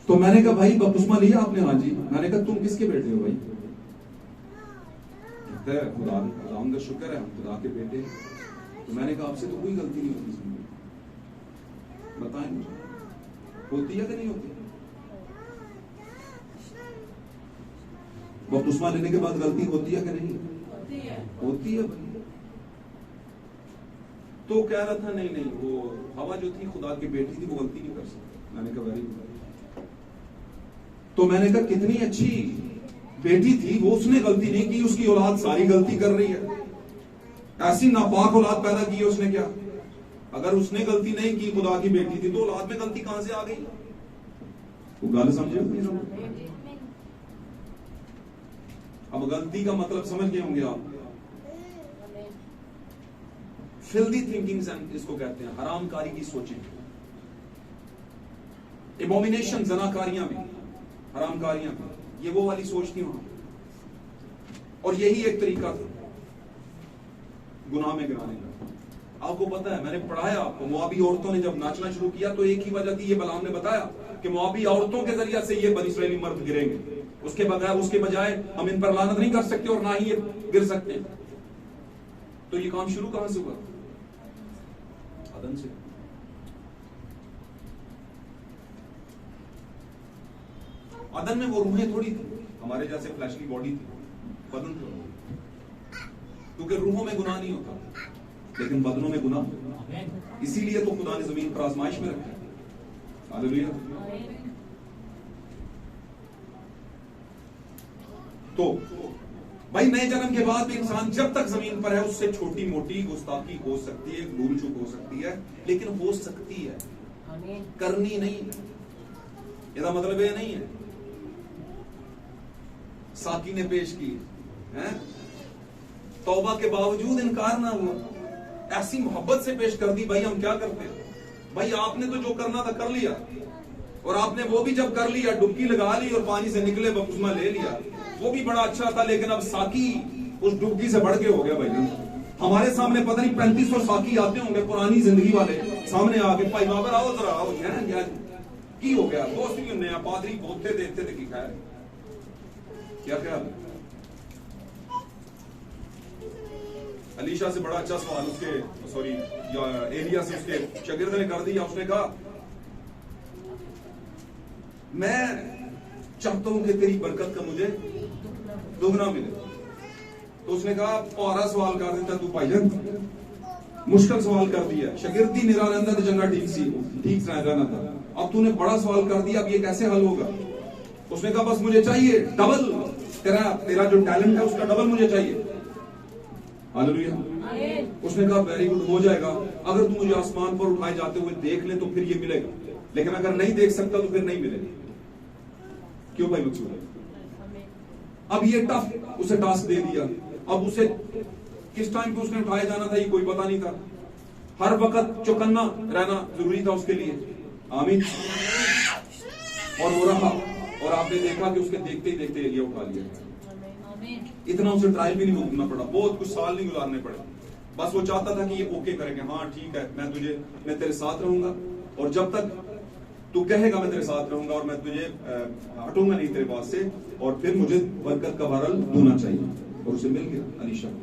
तो मैंने कहा भाई बपतिस्मा लिया आपने? हाँ जी। मैंने कहा तुम किसके बेटे हो भाई? कहता है खुदा का शुक्र है हम खुदा के बेटे। तो मैंने कहा आपसे तो कोई गलती नहीं होती इसमें, बताएं मुझे होती है कि नहीं होती? बपतिस्मा लेने के बाद गलती होती है कि नहीं? होती है भाई। तो कह रहा था नहीं नहीं वो हवा जो थी खुदा की बेटी थी, वो गलती नहीं कर सकती। मैंने कहा वेरी गुड। तो मैंने कहा कितनी अच्छी बेटी थी वो, उसने गलती नहीं की, उसकी औलाद सारी गलती कर रही है। ऐसी नापाक औलाद पैदा की है उसने क्या? अगर उसने गलती नहीं की, खुदा की बेटी थी, तो औलाद में गलती कहां से आ गई? वो गल समझे? अब गलती का मतलब समझ गए होंगे आप। फिल्दी थिंकिंग इसको कहते हैं, हरामकारी की सोचें। एबोमिनेशन, जनाकारियां भी, हरामकारियां भी, ये वो वाली सोच थी वहां। और यही एक तरीका था गुनाह में गिराने का। आपको पता है, मैंने पढ़ाया आपको, मोआबी औरतों ने जब नाचना शुरू किया तो एक ही वजह थी, ये बलाम ने बताया कि मोआबी औरतों के जरिए से ये बनी इस्राएली मर्द गिरेंगे, उसके बजाय हम इन पर लानत नहीं कर सकते और ना ही ये गिर सकते। तो ये काम शुरू कहां से हुआ? अदन से। अदन में वो रूहें थोड़ी थी हमारे जैसे फ्लैशली बॉडी थी, बदन था, क्योंकि रूहों में गुनाह नहीं होता लेकिन बदनों में गुनाह। इसीलिए तो खुदा ने जमीन पर आजमाइश में रखा। हालेलुया। तो भाई नए जन्म के बाद भी इंसान जब तक जमीन पर है उससे छोटी मोटी गुस्ताखी हो सकती है, भूल चूक हो सकती है, लेकिन हो सकती है, करनी नहीं। इसका मतलब ये नहीं है साकी ने पेश की है, तौबा के बावजूद इनकार ना हुआ, ऐसी मोहब्बत से पेश कर दी। भाई हम क्या करते हैं? भाई आपने तो जो करना था कर लिया, और आपने वो भी जब कर लिया, डुबकी लगा ली और पानी से निकले बपतिस्मा ले लिया, वो भी बड़ा अच्छा था, लेकिन अब साकी उस डुबकी से बढ़ के हो गया। भाई हमारे सामने पता नहीं 3500 साकी आते होंगे पुरानी जिंदगी वाले, सामने आके भाई बाबर आओ जरा आओ, की हो गया दोस्त भी उन्हें पादरी बोलते देते थे कि खैर क्या ख्याल है? अलीशा से बड़ा अच्छा सवाल उसके सॉरी एलिया से उसके शागिर्द ने कर दिया। उसने कहा मैं चाहता हूं कि तेरी बरकत का मुझे दुगना मिले। तो उसने कहा औरा सवाल कर देता तू भाईजान, मुश्किल सवाल कर दिया। शागिर्दी निरा रहता तो चंगा ठीक रहना था, अब तूने बड़ा सवाल कर दिया, अब ये कैसे हल होगा। उसने कहा बस मुझे चाहिए डबल, तेरा जो टैलेंट है उसका डबल मुझे चाहिए। हालेलुया। उसने कहा वेरी गुड, हो जाएगा। अगर तू मुझे आसमान पर उठाए जाते हुए देख ले तो फिर ये मिलेगा, लेकिन अगर नहीं देख सकता तो फिर नहीं मिलेगा। क्यों भाई मकसूद? अब ये टफ उसे टास्क दे दिया। अब उसे किस टाइम पे उसने उठाया जाना था ये कोई पता नहीं था। हर वक्त चौकन्ना रहना जरूरी था उसके लिए। आमीन। और वो रहा, और आपने देखा कि उसके देखते ही देखते ये उठा लिया। इतना उसे ट्रायल भी नहीं भुगतना पड़ा, बहुत कुछ साल नहीं गुजारने पड़े। बस वो चाहता था कि ये ओके करेंगे, हाँ ठीक है, मैं तेरे साथ रहूंगा, और जब तक तू कहेगा मैं तेरे साथ रहूंगा, और मैं तुझे हटूंगा नहीं तेरे पास से, और फिर मुझे बरकत का भरल दूना चाहिए। और उसे मिल गया अलीशा को।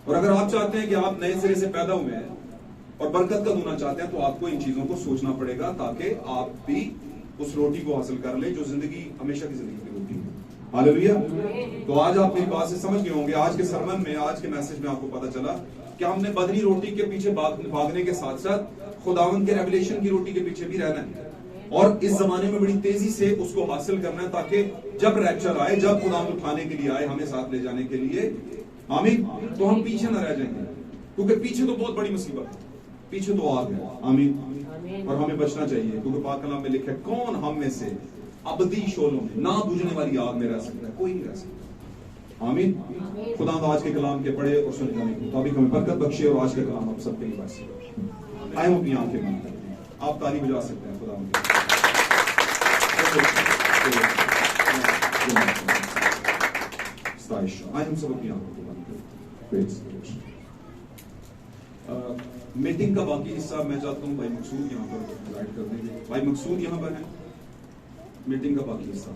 और अगर आप चाहते हैं कि आप नए सिरे से पैदा हुए हैं और बरकत का दूना चाहते हैं, तो आपको इन चीजों को सोचना पड़ेगा, ताकि आप भी उस रोटी को हासिल कर ले जो जिंदगी हमेशा की जिंदगी की रोटी है। हालेलुया। तो आज आप मेरी बात से समझ गए होंगे, आज के सरमन में, आज के मैसेज में आपको पता चला कि हमने बदनी रोटी के पीछे भागने के साथ साथ खुदावंद के रेवलेशन की रोटी के पीछे भी रहना है, और इस जमाने में बड़ी तेजी से उसको हासिल करना है, ताकि जब रैप्चर आए, जब खुदावंद उठाने के लिए आए, हमें साथ ले जाने के लिए, आमीन, तो हम पीछे न रह जाएंगे। क्योंकि पीछे तो बहुत बड़ी मुसीबत है, पीछे तो आग है। आमीन। और हमें बचना चाहिए, क्योंकि पाक कलाम में लिखा है कौन हम में से अबदी शोलों में ना बुझने वाली आग में रह सकता है, कोई नहीं रह सकता। आमीन। खुदा आज के कलाम के पढ़े और सुने जाने के मुताबिक हमें बरकत बख्शे, और आज के कलाम आप सबके लिए बख्शे। आए अपनी आंखें बंद करते हैं, आप ताली बजा सकते हैं खुदा आए हम सब अपनी आंखों को बंद करें। मीटिंग का बाकी हिस्सा मैं चाहता हूँ भाई मकसूद यहाँ पर गाइड कर देंगे। भाई मकसूद यहाँ पर है, मीटिंग का बाकी हिस्सा।